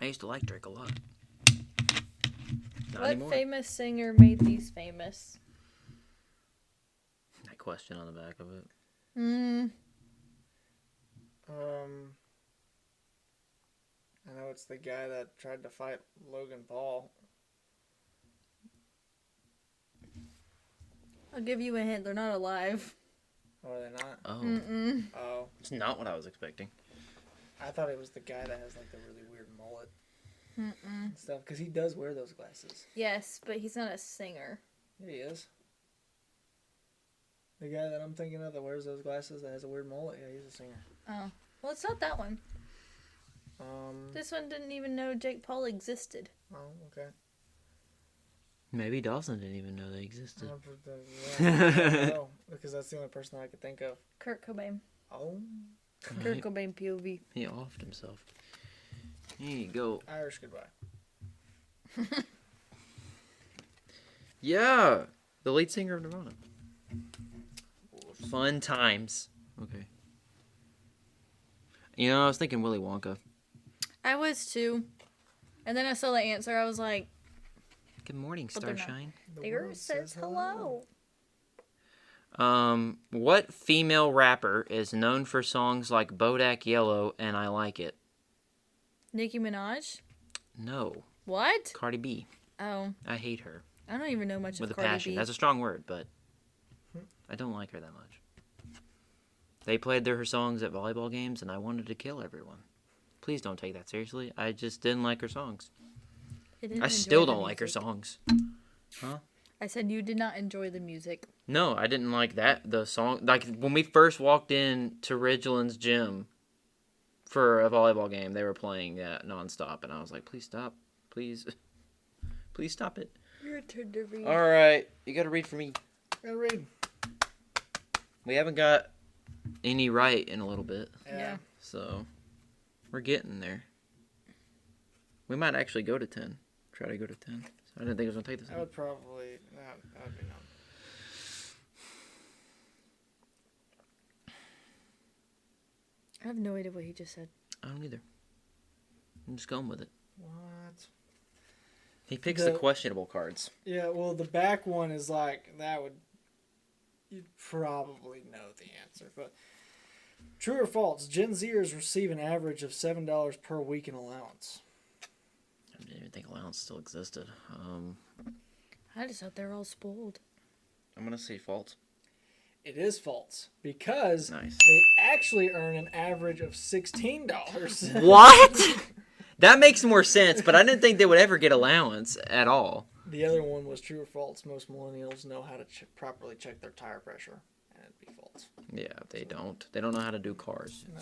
I used to like Drake a lot. Not
What
anymore.
famous singer made these famous?
That question on the back of it.
I know it's the guy that tried to fight Logan Paul.
I'll give you a hint. They're not alive.
Or are they not?
Oh.
Mm-mm.
Oh.
It's not what I was expecting.
I thought it was the guy that has like the really weird mullet
Mm-mm.
and stuff. Because he does wear those glasses.
Yes, but he's not a singer.
Yeah, he is. The guy that I'm thinking of that wears those glasses that has a weird mullet, yeah, he's a singer.
Oh. Well, it's not that one.
Um.
This one didn't even know Jake Paul existed.
Oh, okay.
Maybe Dawson didn't even know they existed.
No, because that's the only person I could think of.
Kurt Cobain.
Oh.
Kurt Cobain POV.
He offed himself. Here you go.
Irish goodbye.
Yeah, the lead singer of Nirvana. Fun times. Okay. You know, I was thinking Willy Wonka.
I was too. And then I saw the answer. I was like,
Good morning,
But they're not.
Starshine.
The
there
world
says hello.
What female rapper is known for songs like Bodak Yellow and I Like It?
Nicki Minaj?
No.
What?
Cardi B.
Oh,
I hate her.
I don't even know much
With
of
a
Cardi
passion.
B.
That's a strong word, but I don't like her that much. They played her songs at volleyball games, and I wanted to kill everyone. Please don't take that seriously. I just didn't like her songs.
didn't
I
enjoy
still
the
don't like her
music.
songs. Huh?
I said you did not enjoy the music.
No, I didn't like the song. Like, when we first walked in to Ridgeland's gym for a volleyball game, they were playing that nonstop, and I was like, please stop. Please. Please stop it.
Your turn to read.
All right. You got to read for me.
Gotta read.
We haven't got any right in a little bit,
Yeah.
so we're getting there. We might actually go to 10. Try to go to 10. I didn't think it was going to take this
That
long.
would probably, that would be none.
I have no idea what he just said.
I don't either. I'm just going with it.
What?
He picks the questionable cards.
Yeah, well, the back one is like, you'd probably know the answer. But true or false, Gen Zers receive an average of $7 per week in allowance.
I didn't even think allowance still existed.
I just thought they were all spoiled.
I'm going to say false.
It is false because
Nice.
they actually earn an average of $16.
What? That makes more sense, but I didn't think they would ever get allowance at all.
The other one was true or false. Most millennials know how to properly check their tire pressure, and it'd be false.
Yeah, they don't. They don't know how to do cars.
No.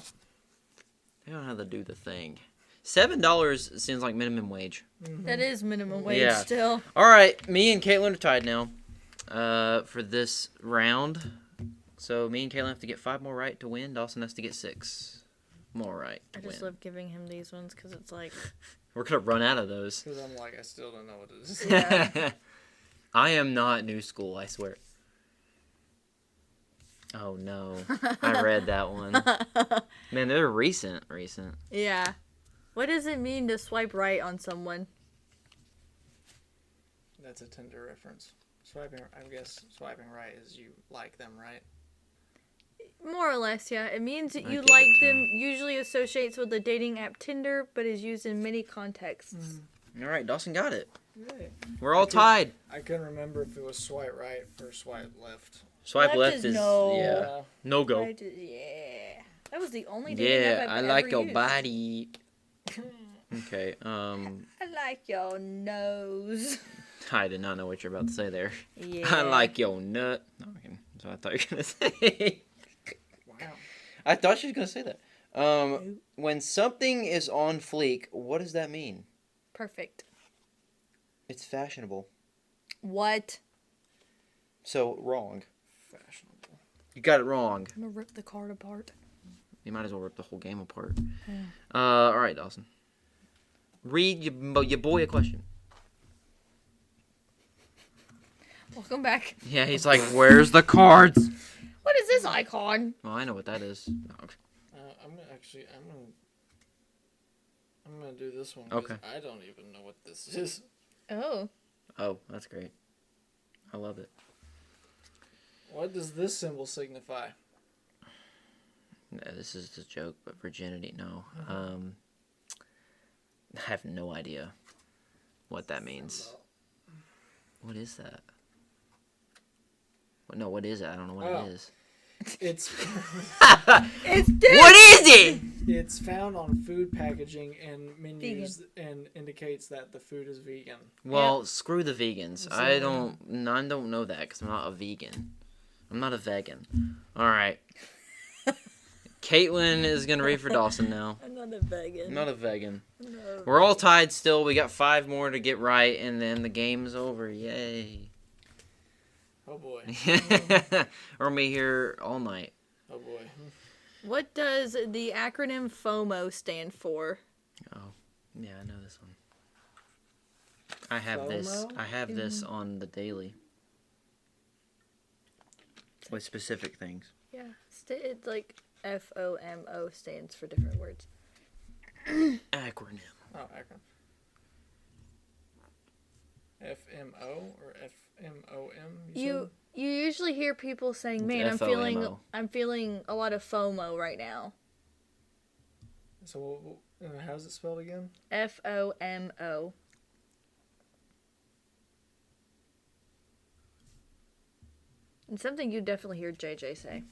They don't know how to do the thing. $7 seems like minimum wage.
That is minimum wage
Yeah.
still.
All right, me and Katelynn are tied now for this round. So me and Katelynn have to get 5 more right to win. Dawson has to get 6 more right to
I just
win.
love giving him these ones because it's like,
We're going to run out of those.
Because I'm like, I still don't know what it is.
yeah.
I am not new school, I swear. Oh, no. I read that one. Man, they're recent.
Yeah. What does it mean to swipe right on someone?
That's a Tinder reference. I guess swiping right is you like them, right?
More or less, yeah. It means that
I
you
get
like
it, too.
them, usually associates with the dating app Tinder, but is used in many contexts.
All right, Dawson got it.
Right.
We're all tied.
I couldn't remember if it was swipe right or swipe left.
Swipe
Left
left
is
is,
no.
yeah, no go.
Right, yeah. That was the only dating
Yeah,
app
I
I've
like
ever
your
used.
body. Okay,
I like your nose.
I did not know what you're about to say there.
Yeah.
I like your nut. No, okay, that's what I thought you were gonna say.
Wow.
I thought she was gonna say that. When something is on fleek, what does that mean?
Perfect.
It's fashionable.
What?
So wrong.
Fashionable.
You got it wrong.
I'm gonna rip the card apart.
You might as well rip the whole game apart.
Yeah.
All right, Dawson. Read your boy a question.
Welcome back.
Yeah, he's like, where's the cards?
What is this icon?
Oh, I know what that is.
I'm gonna do this one. 'cause
Okay.
I don't even know what this is.
Oh.
Oh, that's great. I love it.
What does this symbol signify?
No, this is a joke, but virginity, no. I have no idea what that means. What is that? No, what is it? I don't know what
Oh.
it is.
It's
It's dead.
What is it?
it's found on food packaging and menus and indicates that the food is vegan.
Well, screw the vegans.
Is
I
it-
don't know that because I'm not a vegan. I'm not a vegan. All right. Katelynn is gonna read for Dawson now.
I'm not a vegan.
I'm not a vegan.
No.
We're all tied still. We got 5 more to get right, and then the game's over. Yay.
Oh boy.
We're gonna be here all night.
Oh boy.
What does the acronym FOMO stand for?
Oh, yeah, I know this one. I have this.
FOMO?
I have this on the daily. With specific things.
Yeah. It's like FOMO stands for different words.
Acronym.
Oh, acronym. FMO or FMOM?
You usually hear people saying,
It's
"Man,
FOMO.
I'm feeling a lot of FOMO right now."
said? So how's it spelled again?
FOMO. And something you definitely hear JJ say.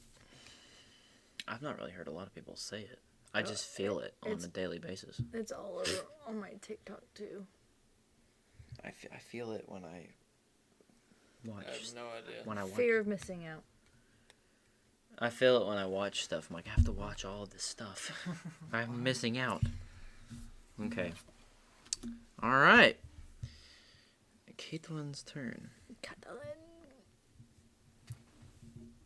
I've not really heard a lot of people say it. I just feel it on
it's-
a daily basis.
It's all over on my TikTok too.
I feel it when I watch.
I have no idea.
When I watch.
Fear of missing out.
I feel it when I watch stuff. I'm like, I have to watch all of this stuff. I'm missing out. Okay. All right. Katelyn's turn.
Katelynn.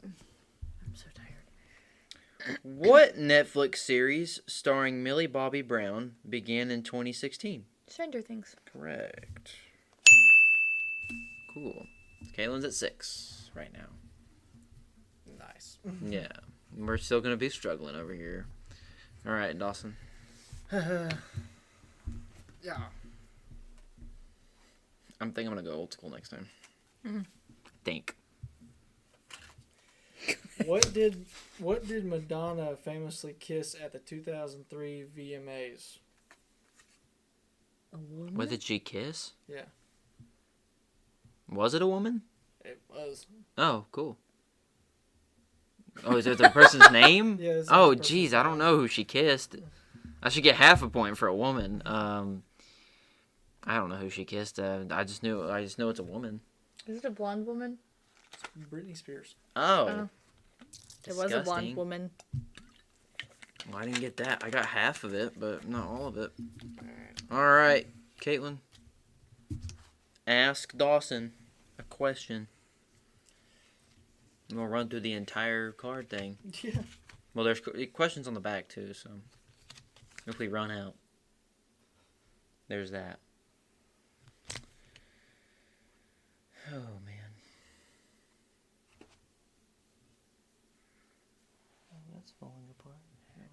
I'm so tired.
What Netflix series starring Millie Bobby Brown began in 2016?
Stranger Things.
Correct. Cool. Katelyn's at 6 right now.
Nice.
Yeah. We're still going to be struggling over here. All right, Dawson.
Yeah.
I'm thinking I'm going to go old school next time. Think.
What did Madonna famously kiss at the 2003 VMAs?
A woman?
What did she kiss?
Yeah,
Was it a woman?
it was.
Oh, cool. Oh, is it the person's name?
Yeah, it's
Oh,
the person's
geez, I don't know who she kissed. I should get half a point for a woman. I don't know who she kissed. I just know it's a woman.
Is it a blonde woman?
Britney Spears.
Oh.
It was a blonde woman.
Well, I didn't get that. I got half of it, but not all of it. All right, Katelynn. Ask Dawson a question. We'll run through the entire card thing.
Yeah.
Well, there's questions on the back, too, so if we run out, there's that. Oh, man. Oh, that's falling apart.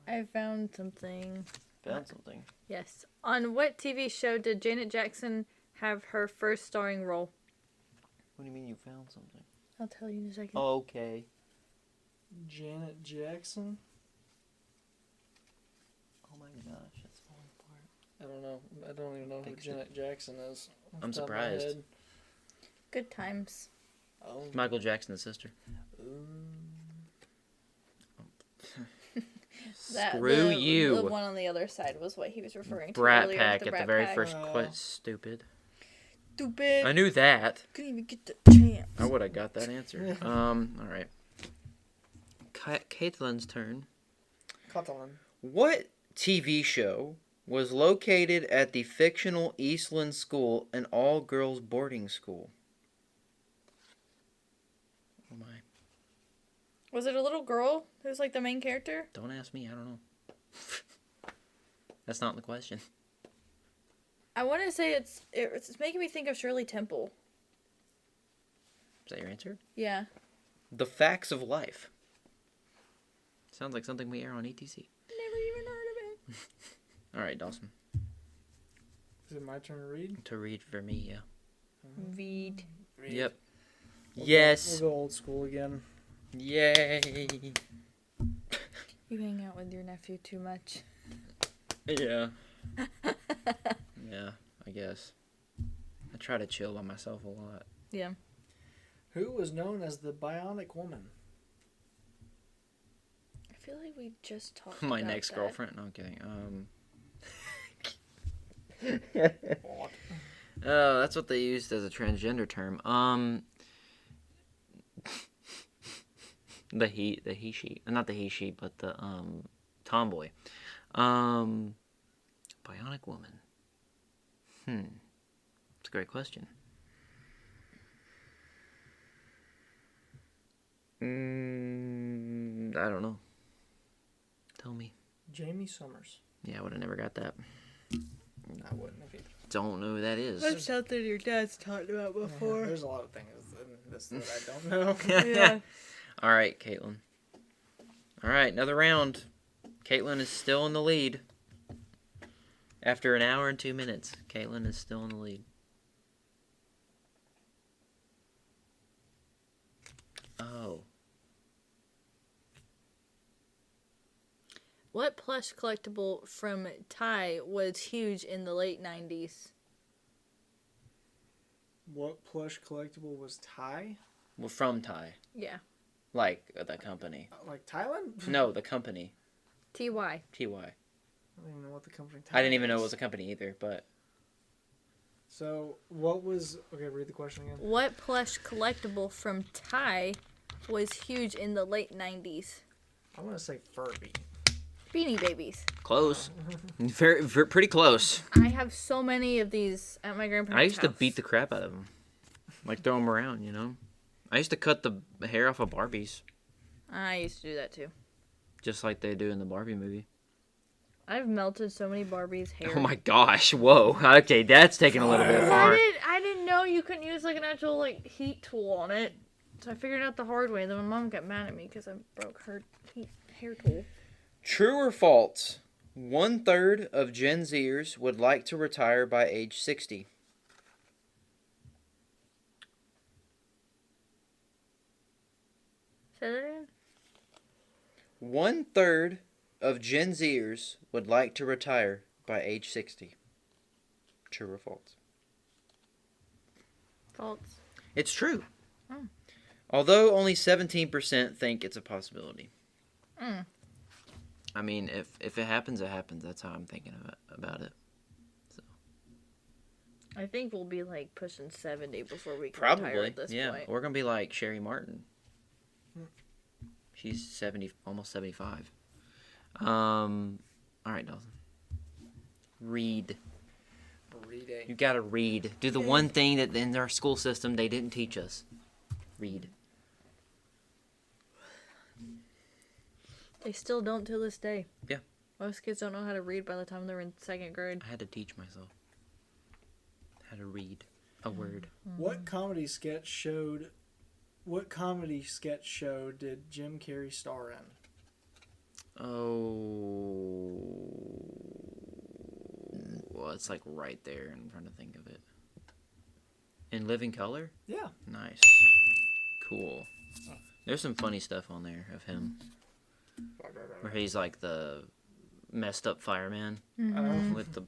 I found something.
Found something.
Yes. On what TV show did Janet Jackson have her first starring role?
What do you mean you found something?
I'll tell you in a second.
Okay.
Janet Jackson.
Oh my gosh, it's falling apart.
I don't know. I don't even know who Janet Jackson is. off
I'm
the top of my
surprised.
head.
Good times.
Oh.
Michael Jackson's sister. Screw you.
The one on the other side was what he was referring to
Brat
earlier.
Pack
the
at the
Brat
very
Pack.
first stupid.
Stupid.
I knew that.
Couldn't even get the chance.
I would have got that answer. All right. Katelyn's turn.
Katelynn.
What TV show was located at the fictional Eastland School, an all-girls boarding school? Oh my.
Was it a little girl who was like the main character?
Don't ask me. I don't know. That's not the question.
I want to say it's making me think of Shirley Temple.
Is that your answer?
Yeah.
The Facts of Life. Sounds like something we air on ETC.
Never even heard of it.
All right, Dawson.
Is it my turn to read?
To read for me, yeah.
Read.
Yep.
We'll
Yes.
We'll go old school again.
Yay.
You hang out with your nephew too much.
Yeah. Yeah, I guess. I try to chill by myself a lot.
Yeah.
Who was known as the Bionic Woman?
I feel like we just talked
My
about
next
that.
girlfriend? No, I'm kidding.
What?
Oh, that's what they used as a transgender term. The he she, not the he she, but the tomboy. Bionic woman. It's a great question. I don't know. Tell me.
Jamie Summers.
Yeah, I would have never got that.
I wouldn't have either.
Don't know who that is.
That's something your dad's talked about before.
There's a lot of things in this that I don't know.
Yeah.
All right, Katelynn. All right, another round. Katelynn is still in the lead. After an hour and 2 minutes, Katelynn is still in the lead. Oh.
What plush collectible from Ty was huge in the late 90s?
What plush collectible was Thai?
Well, from Thai.
Yeah.
Like the company.
Like Thailand?
No, the company.
T.Y.
TY.
I don't even know what the company.
TY.
I don't even know what the company.
I didn't even know it
is.
was a company either, but
So what was? Okay, read the question again.
What plush collectible from Ty was huge in the late 90s?
I want to say Furby.
Beanie Babies.
close. Very, pretty close.
I have so many of these at my grandparents'
I used to
house.
beat the crap out of them. Like, throw them around, you know? I used to cut the hair off of Barbies.
I used to do that too.
Just like they do in the Barbie movie.
I've melted so many Barbies' hair.
Oh my gosh, whoa. Okay, that's taking a little bit far.
I didn't know you couldn't use like an actual like heat tool on it. So I figured it out the hard way. Then my mom got mad at me because I broke her hair tool.
True or false? 1/3 of Gen Zers would like to retire by age 60.
Say that again?
1/3 of Gen Zers would like to retire by age 60. True or false?
False.
It's true.
Oh.
Although only 17% think it's a possibility.
Mm.
I mean, if it happens, it happens. That's how I'm thinking about it. So
I think we'll be like pushing 70 before we can retire
probably,
at this
yeah.
point.
We're gonna be like Sherry Martin. She's 70, almost 75. All right, Dawson. Read. You gotta read. Do the one thing that in our school system they didn't teach us. Read.
They still don't till this day.
Yeah.
Most kids don't know how to read by the time they're in 2nd grade.
I had to teach myself how to read a word.
What comedy sketch show did Jim Carrey star in?
Oh, well, it's like right there. I'm trying to think of it. In Living Color?
Yeah.
Nice. Cool. There's some funny stuff on there of him. Where he's like the messed up fireman with the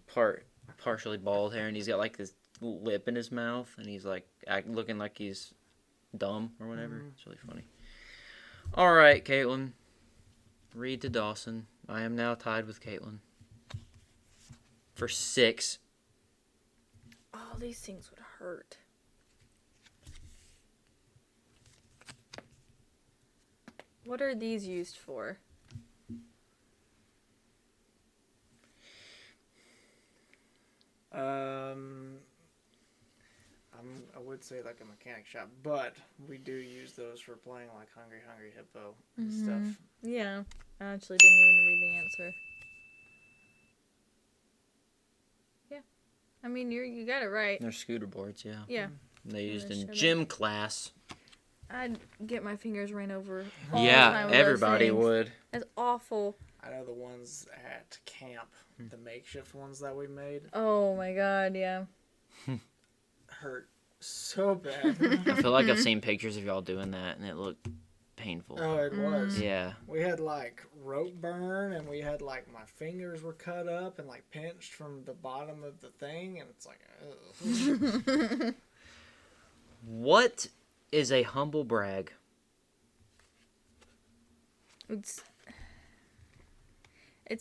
partially bald hair, and he's got like this lip in his mouth, and he's like looking like he's dumb or whatever. It's really funny. All right, Katelynn. Read to Dawson. I am now tied with Katelynn for 6.
Oh, these things would hurt. What are these used for?
I would say like a mechanic shop, but we do use those for playing like Hungry Hungry Hippo and stuff.
Yeah, I actually didn't even read the answer. Yeah, I mean you got it right.
They're scooter boards, yeah.
Yeah,
They used in
shut up.
gym class.
I'd get my fingers ran over. All the
Yeah,
time with those
everybody
things.
would.
That's awful.
I know the ones at camp, the makeshift ones that we made,
Oh my god, yeah.
hurt so bad.
I feel like I've seen pictures of y'all doing that, and it looked painful.
Oh, it was.
Yeah.
We had like rope burn, and we had like my fingers were cut up and like pinched from the bottom of the thing, and it's like, ugh.
What is a humble brag?
It's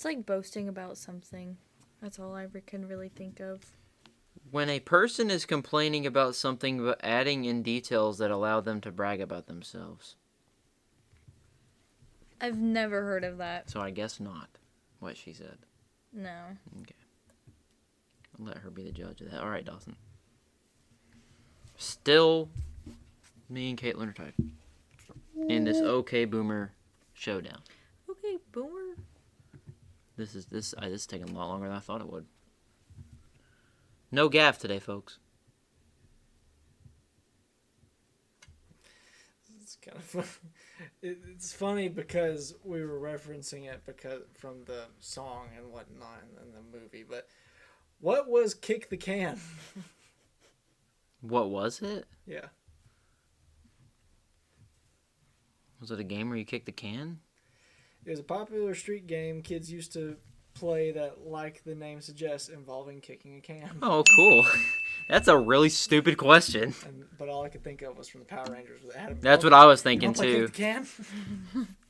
like boasting about something. That's all I can really think of.
When a person is complaining about something but adding in details that allow them to brag about themselves.
I've never heard of that.
So I guess not what she said.
No.
Okay. I'll let her be the judge of that. All right, Dawson. Still, me and Katelynn are tied in this OK Boomer showdown.
Okay, Boomer.
This is taking a lot longer than I thought it would. No gaff today, folks.
It's kind of fun. It's funny because we were referencing it because from the song and whatnot in the movie. But what was Kick the Can?
What was it?
Yeah.
Was it a game where you kicked the can?
It was a popular street game kids used to play that, like the name suggests, involving kicking a can.
Oh, cool. That's a really stupid question.
But all I could think of was from the Power Rangers.
That's what I was thinking
Kick
too.
the can?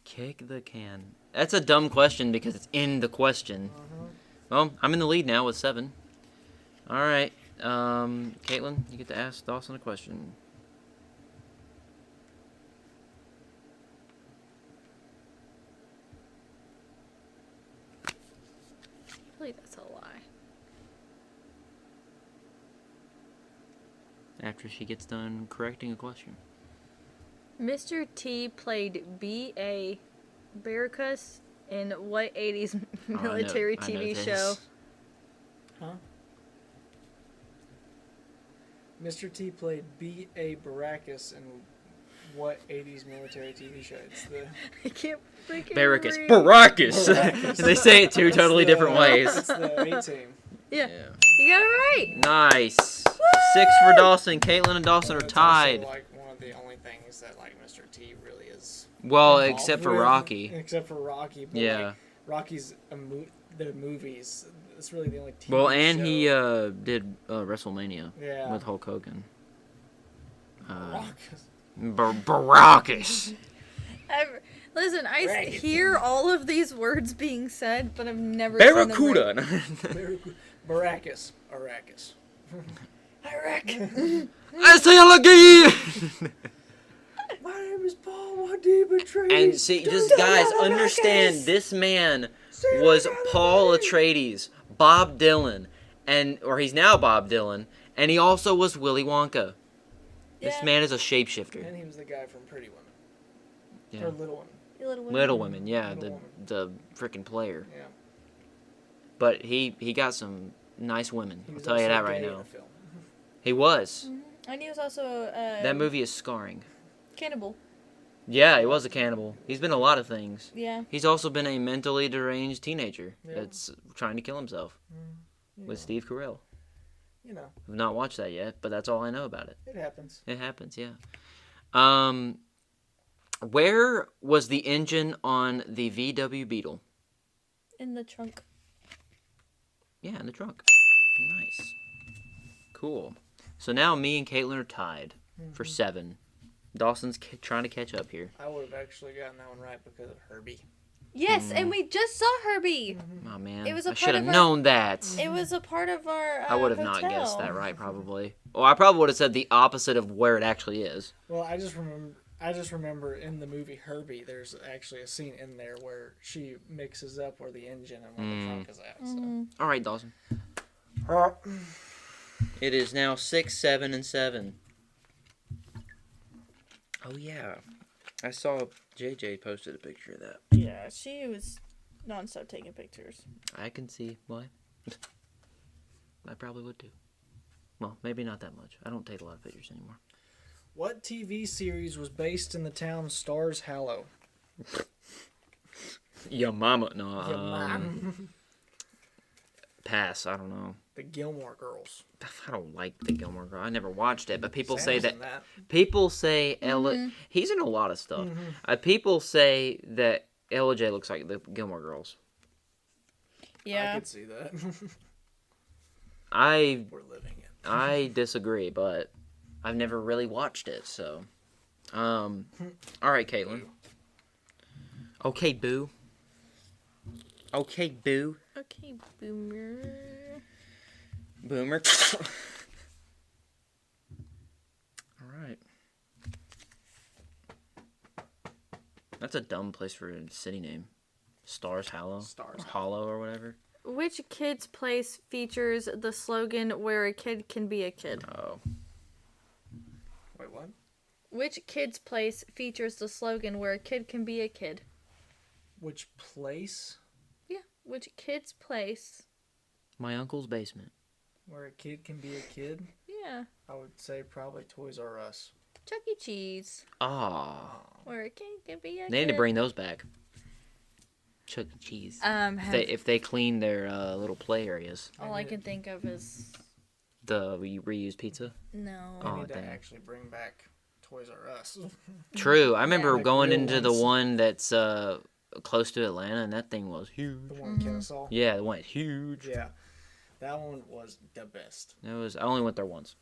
Kick the can. That's a dumb question because it's in the question. Well, I'm in the lead now with 7. All right. Katelynn, you get to ask Dawson a question.
Really, that's a lie.
After she gets done correcting a question.
Mr. T played B.A. Baracus in what 80s military
I know
TV
this.
show?
Huh? Mr. T played B.A. Baracus in what 80s military TV show? It's the
I can't freaking
Baracus.
read.
Baracus! They say it 2 totally different ways.
It's the A-team.
Yeah. You got it right.
Nice. 6 for Dawson. Caitlin and Dawson are
It's
tied.
also, like, one of the only things that, like, Mr. T really is
Well,
involved
except for
with.
Rocky.
Except for Rocky. But,
Yeah.
like, Rocky's the movies. It's really the only TV
Well, and
show.
he did WrestleMania
Yeah.
with Hulk Hogan.
Baracus.
Baracus.
Listen, I
Right.
hear all of these words being said, but I've never seen them
Barracuda.
Baracus. Arrakis. Iraq.
I say it again.
My name is Paul Waddy Betrayed.
And see, just guys, understand this man was Paul Atreides, Bob Dylan, or he's now Bob Dylan, and he also was Willy Wonka. This
Yeah.
man is a shapeshifter.
And he was the guy from Pretty Women.
Yeah.
Or Little Women.
Little Women, yeah,
Little
the freaking player.
Yeah.
But he got some nice women.
He
I'll
was
tell you
also
that right
gay in
now.
a film.
He was.
And he was also
That movie is scarring.
cannibal.
Yeah, he was a cannibal. He's been a lot of things.
Yeah.
He's also been a mentally deranged teenager
Yeah.
that's trying to kill himself with Steve Carell.
You know,
I've not watched that yet, but that's all I know about it.
it happens.
It happens, yeah. Where was the engine on the VW Beetle?
In the trunk.
Yeah, in the trunk. Nice. Cool. So now me and Caitlin are tied for 7. Dawson's trying to catch up here.
I would have actually gotten that one right because of Herbie.
Yes, and we just saw Herbie.
Oh man,
It was a
I
part
should have
of our-
known that.
It was a part of our
I would have not
hotel.
guessed that right, probably. Or I probably would have said the opposite of where it actually is.
Well, I just remember in the movie Herbie, there's actually a scene in there where she mixes up where the engine and where the trunk is at. So.
All right, Dawson. It is now 6, 7, and 7. Oh yeah, I saw JJ posted a picture of that.
Yeah, she was nonstop taking pictures.
I can see why. I probably would too. Well, maybe not that much. I don't take a lot of pictures anymore.
What TV series was based in the town Stars Hollow?
Your mama, no.
Your mom.
Pass. I don't know.
The Gilmore Girls.
I don't like the Gilmore Girls. I never watched it, but people
Sam
say
was
that.
in that.
People say Ella. He's in a lot of stuff. People say that Ella J looks like the Gilmore Girls.
I
Yeah.
could see that.
I
We're living it.
I disagree, but I've never really watched it. So, all right, Caitlin. Okay, boo. Okay, boo.
Okay, Boomer.
Boomer. All right. That's a dumb place for a city name. Stars Hollow.
Stars
Or Hollow or whatever.
Which kid's place features the slogan "Where a kid can be a kid"?
Oh.
Wait, what?
Which kid's place features the slogan "Where a kid can be a kid"?
Which place
Yeah. Which kid's place?
My uncle's basement.
where a kid can be a kid?
Yeah.
I would say probably Toys R Us.
Chuck E. Cheese.
Ah.
Where a kid can be a kid.
They need to bring those back. Chuck E. Cheese. If they clean their little play areas.
all I can think of is
The reused pizza.
no.
They
Oh,
need to
dang.
actually bring back Toys R Us.
True. I remember
Like
going
real
into the
ones.
one that's close to Atlanta, and that thing was huge.
The one in Kennesaw.
Yeah, the one huge.
Yeah. That one was the best.
It was. I only went there once.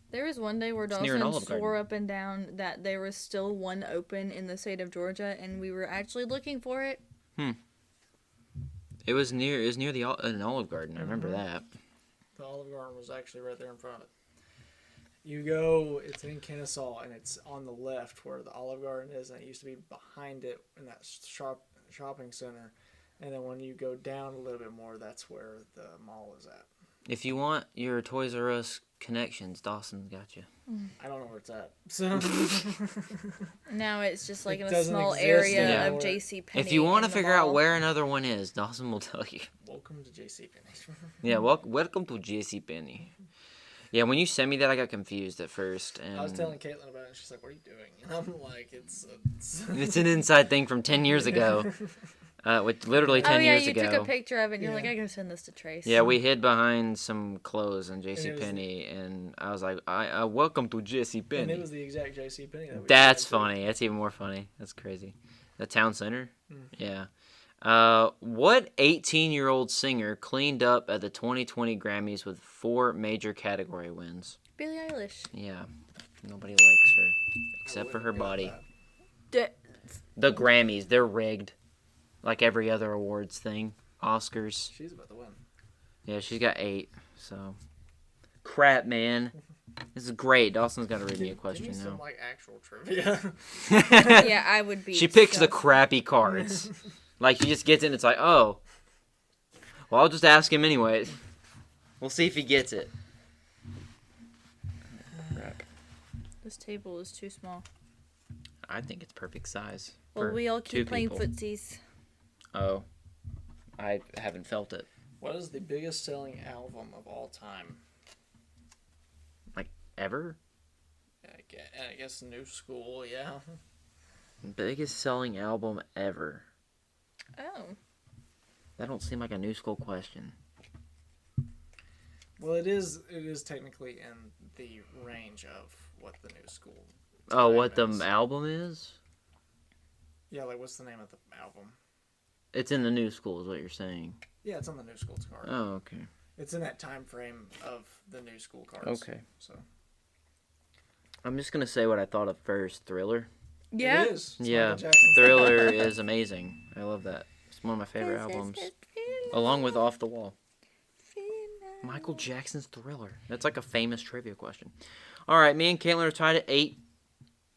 There was one day where
It's near an
Dawson
Olive Garden.
swore up and down that there was still one open in the state of Georgia, and we were actually looking for it.
It was near an Olive Garden. I remember that.
The Olive Garden was actually right there in front of it. You go, it's in Kennesaw, and it's on the left where the Olive Garden is, and it used to be behind it in that shopping center. And then when you go down a little bit more, that's where the mall is at.
If you want your Toys R Us connections, Dawson's got you.
I don't know where it's at. So
Now it's just like
It
in a
doesn't
small
exist
area
anymore.
of J.C. Penney.
If you want to
in the
figure out
mall.
where another one is, Dawson will tell you.
welcome to JCPenney.
Yeah, welcome to JCPenney. Yeah, when you sent me that, I got confused at first. And
I was telling Katelynn about it, and she's like, "What are you doing?" And I'm like, "It's
it's an inside thing from 10 years ago. With literally 10
Oh yeah,
years
you
ago.
took a picture of it and you're like,
Yeah.
I gotta send this to Trace.
Yeah, we hid behind some clothes in
And it was-
JCPenney, and I was like, I welcome to
And
JCPenney.
it was the exact JCPenney that we
That's
went to.
funny. That's even more funny. That's crazy. The town center?
Mm.
Yeah. What 18-year-old singer cleaned up at the 2020 Grammys with 4 major category wins?
Billie Eilish.
Yeah. Nobody likes her. Except for her
Wouldn't
body.
got
D-
The Grammys, they're rigged. Like every other awards thing. Oscars.
that. She's about to win.
Yeah, she's got 8, so. Crap, man. This is great. Dawson's got to read me a
Give
question
me some
now.
like actual trivia.
yeah, I would be.
She picks the
stuck.
crappy cards. Like, she just gets it and it's like, oh. Well, I'll just ask him anyway. We'll see if he gets it. Crap.
This table is too small.
I think it's perfect size.
Well,
for
we all
2
keep playing
people.
footsies.
Oh. I haven't felt it.
What is the biggest selling album of all time?
Ever?
I guess New School, yeah.
Biggest selling album ever.
Oh.
That don't seem like a new school question.
Well, it is technically in the range of what the New School.
Oh, what the
time is.
album is?
Yeah, like what's the name of the album?
It's in the new school is what you're saying.
Yeah, it's on the New School's card.
Oh, okay.
It's in that time frame of the New School cards.
Okay.
So
I'm just going to say what I thought of first. Thriller.
Yeah.
it is. It's
Yeah,
Michael Jackson's
Thriller is amazing. I love that. It's one of my favorite albums. Along with Off the Wall. Michael Jackson's Thriller. That's like a famous trivia question. All right, me and Katelynn are tied at 8.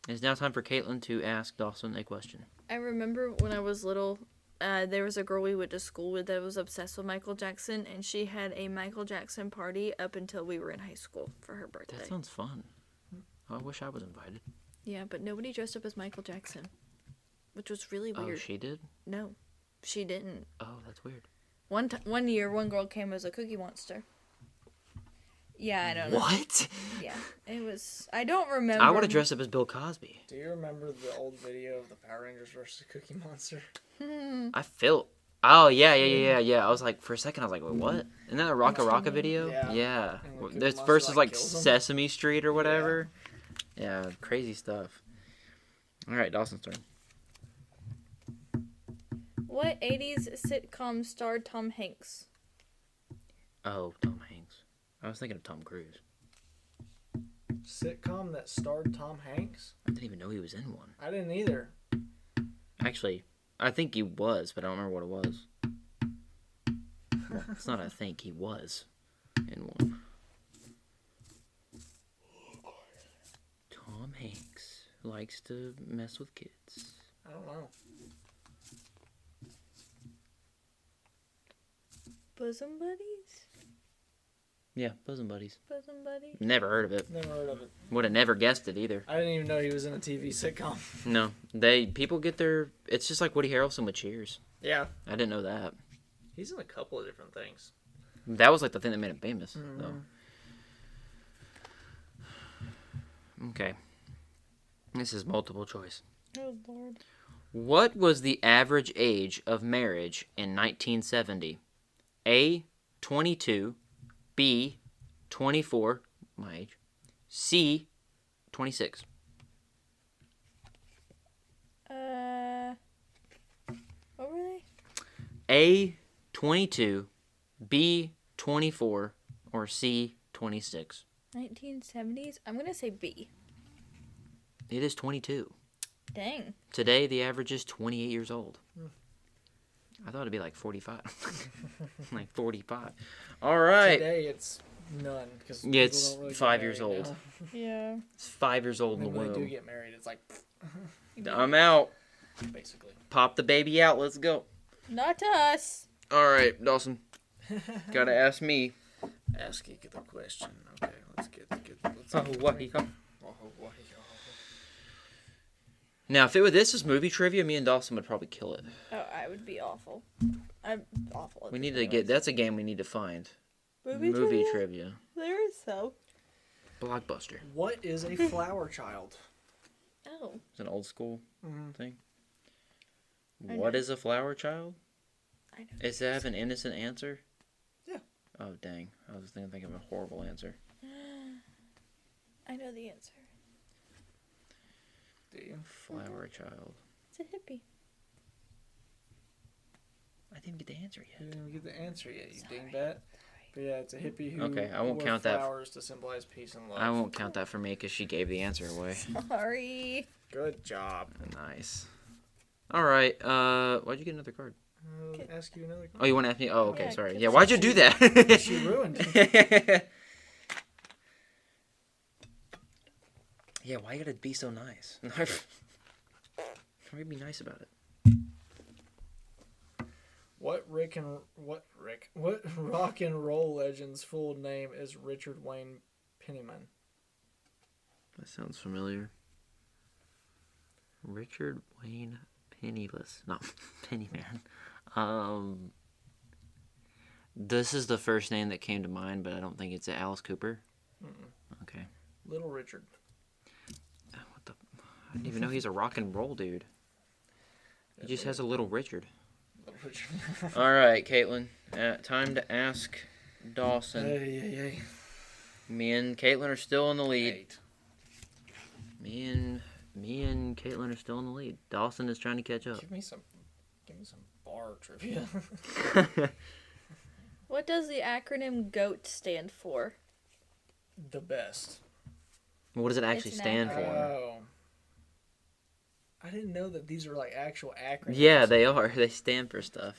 It's now time for Katelynn to ask Dawson a question.
I remember when I was little, there was a girl we went to school with that was obsessed with Michael Jackson, and she had a Michael Jackson party up until we were in high school for her birthday.
That sounds fun. I wish I was invited.
Yeah, but nobody dressed up as Michael Jackson, which was really
Oh,
weird.
she did?
No, she didn't.
Oh, that's weird.
One year, one girl came as a Cookie Monster. Yeah, I don't know.
What?
Yeah, it was. I don't remember.
I would have dressed up as Bill Cosby.
Do you remember the old video of the Power Rangers versus Cookie Monster?
I felt. Oh, yeah. I was like, for a second, I was like, wait, what? Isn't that a Rocka Rocka video?
Yeah. And the Cookie
This
Monster,
versus like
kills 'em.
Sesame Street or whatever. Yeah, crazy stuff. All right, Dawson's turn.
What 80s sitcom starred Tom Hanks?
Oh, Tom Hanks. I was thinking of Tom Cruise.
Sitcom that starred Tom Hanks?
I didn't even know he was in one.
I didn't either.
Actually, I think he was, but I don't remember what it was. Well, it's not I think, he was in one. Tom Hanks likes to mess with kids.
I don't know.
Bosom Buddies?
Yeah, Bosom Buddies.
Bosom Buddies?
Never heard of it.
Never heard of it.
Would have never guessed it either.
I didn't even know he was in a TV sitcom.
No, people get their. It's just like Woody Harrelson with Cheers.
Yeah.
I didn't know that.
He's in a couple of different things.
That was like the thing that made him famous, though. Okay. This is multiple choice.
Oh, Lord.
What was the average age of marriage in 1970? A, 22. B, 24. My age. C, 26.
What were they?
A, 22. B, 24. Or C, 26.
1970s? I'm going to say B.
It is 22.
Dang.
Today, the average is 28 years old. I thought it'd be like 45. Like 45. All right.
Today it's none. Because
Yeah, it's
don't really
5
get
years
married
old.
now.
Yeah.
It's 5 years old in
And
the
when they do
womb.
get married, it's like,
I'm out.
basically.
Pop the baby out. Let's go.
Not us.
All right, Dawson. Gotta ask me.
Ask you the question. Okay, let's get.
Now, if this was movie trivia, me and Dawson would probably kill it.
Oh, I would be awful. I'm awful. At
We need
this
to get. That's a game we need to find.
movie trivia?
trivia.
There is so.
Blockbuster.
What is a flower child?
Oh.
It's an old school thing.
I
What
know.
is a flower child?
I know.
Is that have an innocent answer?
Yeah.
Oh, dang. I was thinking of a horrible answer.
I know the answer.
Do you?
Flower child.
It's a hippie.
I didn't get the answer
You
yet.
didn't even get the answer yet, you
Sorry.
dingbat. But yeah, it's a hippie who
Okay, I won't
wore
count that.
flowers to symbolize peace and love.
I won't count that for me because she gave the answer away.
Sorry.
Good job.
Nice. All right. Why'd you get another card?
Ask you another
Oh,
question.
you want to ask me? Oh, okay.
Yeah,
Sorry.
'cause
Yeah. Why'd you do that?
She ruined it.
Yeah. Why you gotta be so nice? Maybe be nice about it.
What rock and roll legend's full name is Richard Wayne Penniman?
That sounds familiar. Richard Wayne Penniless. No, Pennyman. This is the first name that came to mind, but I don't think it's Alice Cooper.
Mm-mm.
Okay.
Little Richard.
What the? I didn't even know he's a rock and roll dude. He just has a little Richard.
Little Richard.
All right, Katelynn. Time to ask Dawson.
Hey.
Me and Katelynn are still in the lead.
8.
Me and Katelynn are still in the lead. Dawson is trying to catch up.
Give me some bar trivia.
What does the acronym GOAT stand for?
The best.
What does it actually
It's an
stand
acronym.
for?
Oh. I didn't know that these are like actual acronyms.
Yeah, they are. They stand for stuff.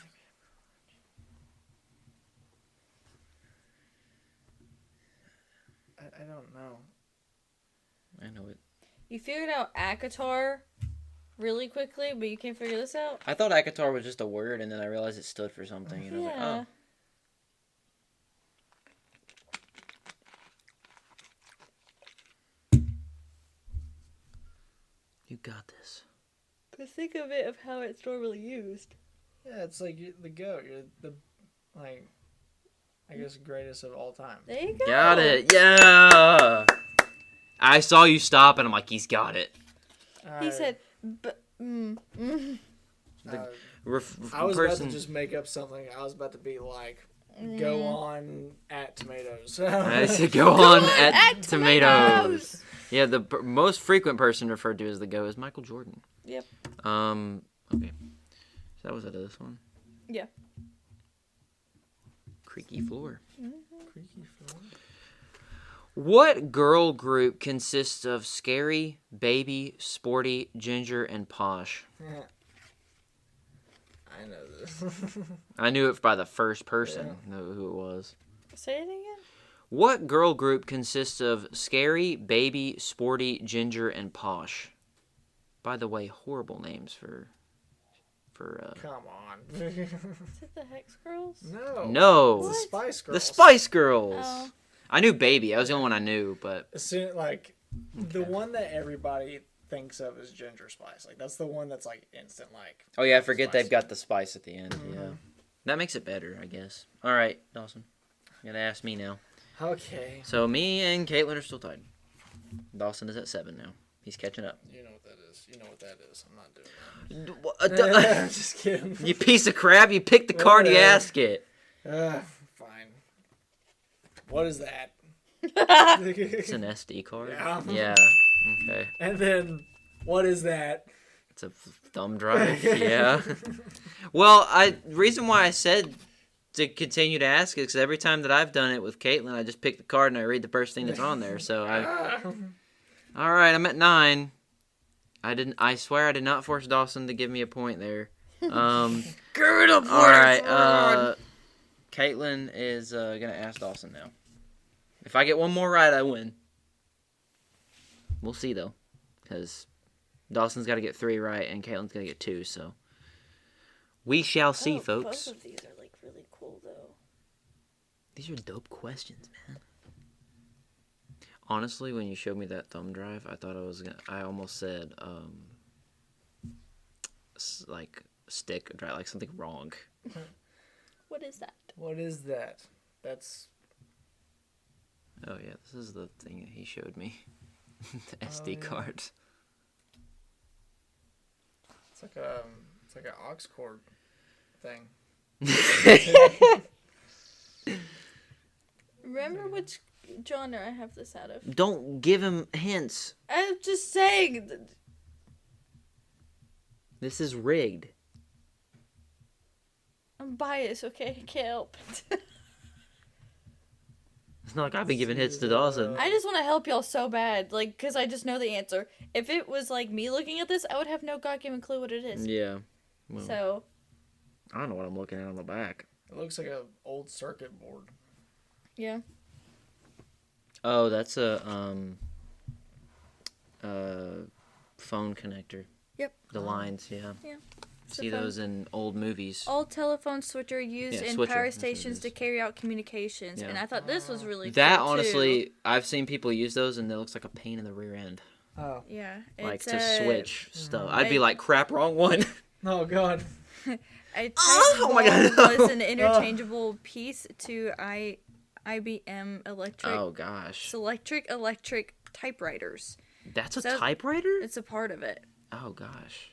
I don't know.
I know it.
You figured out ACOTAR really quickly, but you can't figure this out?
I thought Akatar was just a word, and then I realized it stood for something. And I was like,
Yeah.
oh. You got this.
But think of it of how it's normally used.
Yeah, it's like you're the GOAT. You're the, like, I guess, greatest of all time.
There you go.
Got it. Yeah. I saw you stop, and I'm like, he's got it.
He said, but,
The
I was about
person.
to just make up something. I was about to be like, go on at tomatoes.
I said, go on at
at
tomatoes. Yeah, the most frequent person referred to as the GO is Michael Jordan.
Yep.
Okay. So that was out of this one.
Yeah.
Creaky floor.
Creaky floor.
What girl group consists of Scary, Baby, Sporty, Ginger, and Posh?
I know this.
I knew it by the first person who it was.
Say it again.
What girl group consists of Scary, Baby, Sporty, Ginger, and Posh? By the way, horrible names for
Come on.
Is it the Hex Girls?
No.
No.
It's the Spice Girls.
The Spice Girls.
Oh.
I knew Baby. I was the only one I knew, but
As soon, like, the one that everybody thinks of is Ginger Spice. Like, that's the one that's, like, instant, like...
oh yeah, I forget
Spice.
they've got the spice at the end. Yeah, that makes it better, I guess. All right, Dawson, you gotta ask me now.
Okay.
So me and Katelynn are still tied. Dawson is at 7 now. He's catching up.
You know what that is. You know what that is. I'm not doing that. I'm just kidding.
You piece of crap! You pick the card, you
Whatever.
ask it.
Fine. What is that?
It's an SD card.
Yeah.
Yeah. Okay.
And then, what is that?
It's a thumb drive. Yeah. Well, reason why I said to continue to ask is because every time that I've done it with Katelynn, I just pick the card and I read the first thing that's on there. So all right, I'm at 9. I swear I did not force Dawson to give me a point there.
Gird up,
all right. Katelynn is gonna ask Dawson now. If I get one more right, I win. We'll see though, because Dawson's got to get 3 right and Katelynn's gonna get 2. So we shall see, folks.
Both of these are like really cool though.
These are dope questions, man. Honestly, when you showed me that thumb drive, I thought I almost said like stick drive, like something wrong.
What is that?
What is that? That's.
Oh yeah, this is the thing that he showed me. The SD card.
It's like an aux cord thing.
Remember which genre I have this out of?
Don't give him hints.
I'm just saying.
This is rigged.
I'm biased, okay? I can't help it.
It's not like I've been giving hits to Dawson.
I just want to help y'all so bad, like, because I just know the answer. If it was, like, me looking at this, I would have no god-given clue what it is.
Yeah. Well,
So.
I don't know what I'm looking at on the back.
It looks like an old circuit board.
Yeah.
Oh, that's a phone connector.
Yep.
The lines, yeah.
Yeah.
See those in old movies.
Old telephone switcher used in
switcher,
power
that's what it
stations
is.
to carry out communications.
Yeah.
And I thought this was really
That
cool,
honestly,
too.
I've seen people use those, and it looks like a pain in the rear end,
Oh.
Yeah.
like
It's
to
a,
switch stuff. I'd be like, crap, wrong one.
Oh God.
A type
Oh my God, no.
was an interchangeable piece to IBM Electric.
Oh gosh,
Selectric electric typewriters.
that's a
So-
typewriter.
It's a part of it,
Oh gosh,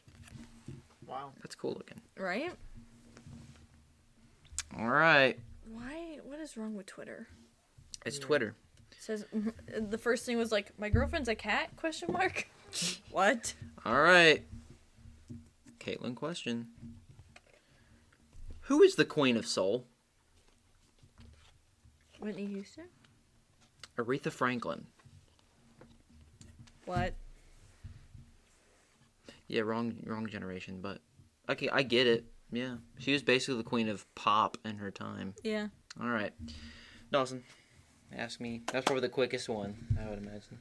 Wow.
that's cool looking.
right?
All right,
Why? What is wrong with Twitter?
it's Twitter.
It says the first thing was like, my girlfriend's a cat? Question mark. What?
All right, Katelynn, question: who is the Queen of Soul?
Whitney Houston.
Aretha Franklin.
What?
Yeah, wrong generation, but I get it. Yeah, she was basically the queen of pop in her time.
Yeah.
All right, Dawson, ask me. That's probably the quickest one, I would imagine.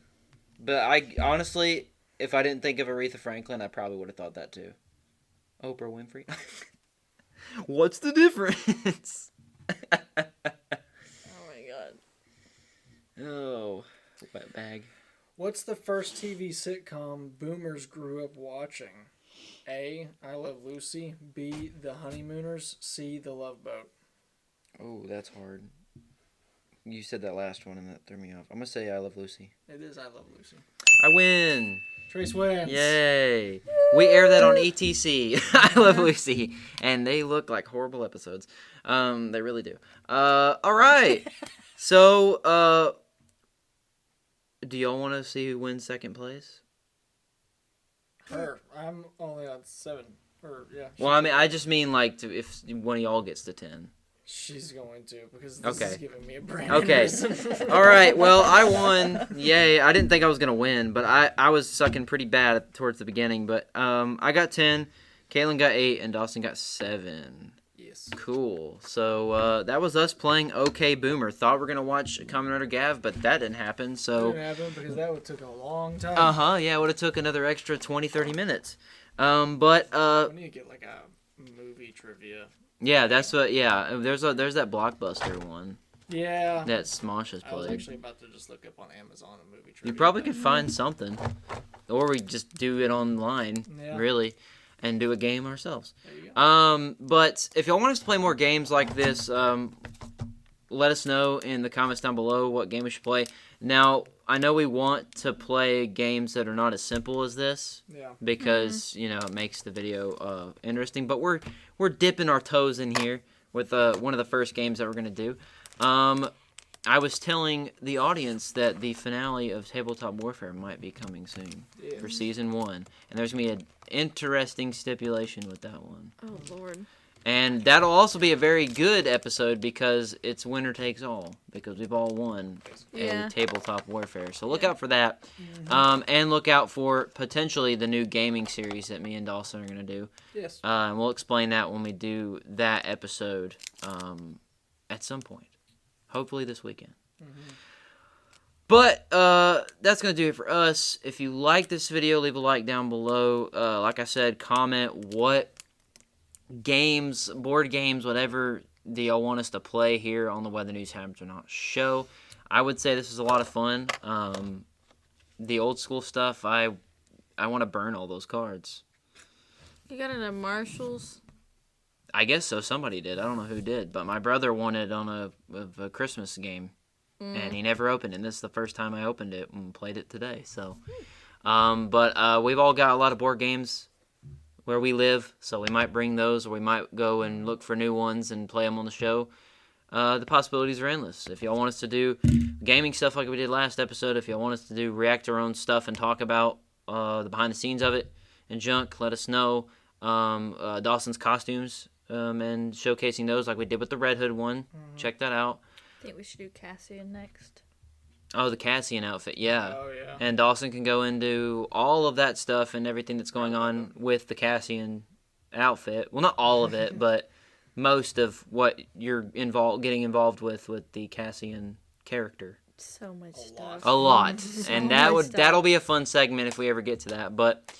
But I honestly, if I didn't think of Aretha Franklin, I probably would have thought that too. Oprah Winfrey. What's the difference?
Oh my god.
Oh, wet bag.
What's the first TV sitcom boomers grew up watching? A. I Love Lucy. B. The Honeymooners. C. The Love Boat.
Oh, that's hard. You said that last one and that threw me off. I'm gonna say I Love Lucy.
It is I Love Lucy.
I win.
Trace wins.
Yay. We air that on ETC. I Love Lucy. And they look like horrible episodes. They really do. All right. So, do y'all want to see who wins second place?
Her. I'm only on 7. Or, yeah.
Well, I mean, I just mean like if one of y'all gets to 10.
She's going to, because this
Okay.
is giving me a brain
Okay.
aneurysm.
All right. Well, I won. Yay. I didn't think I was going to win, but I was sucking pretty bad towards the beginning. But I got 10, Katelynn got 8, and Dawson got 7.
Yes.
Cool. So that was us playing OK Boomer. Thought we were going to watch Kamen Rider Gav, but that didn't happen.
That
So,
didn't happen because that would took a long time.
yeah, it would have took another extra 20, 30 minutes. But
We need to get like a movie trivia.
yeah, that's what. Yeah, there's that Blockbuster one
Yeah.
that Smosh has
I was
played.
actually about to just look up on Amazon a movie trivia.
You probably could find something, or we just do it online,
Yeah.
really, and do a game ourselves.
There you go.
But if y'all want us to play more games like this, let us know in the comments down below what game we should play. Now, I know we want to play games that are not as simple as this,
Yeah.
because it makes the video interesting. But we're dipping our toes in here with one of the first games that we're gonna do. I was telling the audience that the finale of Tabletop Warfare might be coming soon for season 1, and there's gonna be an interesting stipulation with that one.
Oh lord.
And that'll also be a very good episode because it's winner takes all. Because we've all won a tabletop warfare. So look out for that. And look out for potentially the new gaming series that me and Dawson are going to do.
Yes.
And we'll explain that when we do that episode at some point. Hopefully this weekend. But that's going to do it for us. If you like this video, leave a like down below. Like I said, comment what games, board games, whatever do y'all want us to play here on the Whether News Happens or Not show. I would say this is a lot of fun. The old school stuff, I want to burn all those cards.
You got it at Marshall's?
I guess so. Somebody did. I don't know who did, but my brother won it on a Christmas game, and he never opened it. And this is the first time I opened it and played it today. So, but we've all got a lot of board games where we live, so we might bring those, or we might go and look for new ones and play them on the show. The possibilities are endless. If y'all want us to do gaming stuff like we did last episode, if y'all want us to do react to our own stuff and talk about the behind the scenes of it and junk, let us know. Dawson's costumes and showcasing those like we did with the Red Hood one. Check that out.
I think we should do Cassian next.
Oh, the Cassian outfit, yeah.
Oh, yeah.
And Dawson can go into all of that stuff and everything that's going on with the Cassian outfit. Well, not all of it, but most of what you're getting involved with the Cassian character.
So much stuff.
A lot.
So
And
much stuff.
that'll be a fun segment if we ever get to that. But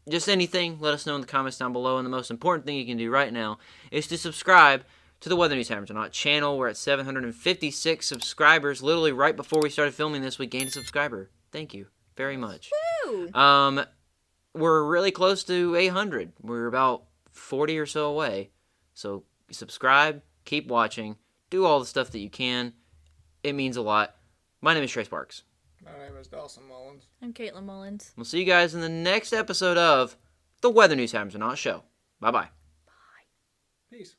just anything, let us know in the comments down below. And the most important thing you can do right now is to subscribe to the Whether News Happens or Not channel. We're at 756 subscribers. Literally right before we started filming this, we gained a subscriber. Thank you very much.
Woo!
We're really close to 800. We're about 40 or so away. So subscribe, keep watching, do all the stuff that you can. It means a lot. My name is Trey Sparks.
My name is Dawson Mullins.
I'm Katelynn Mullins.
We'll see you guys in the next episode of the Whether News Happens or Not show. Bye-bye.
Peace.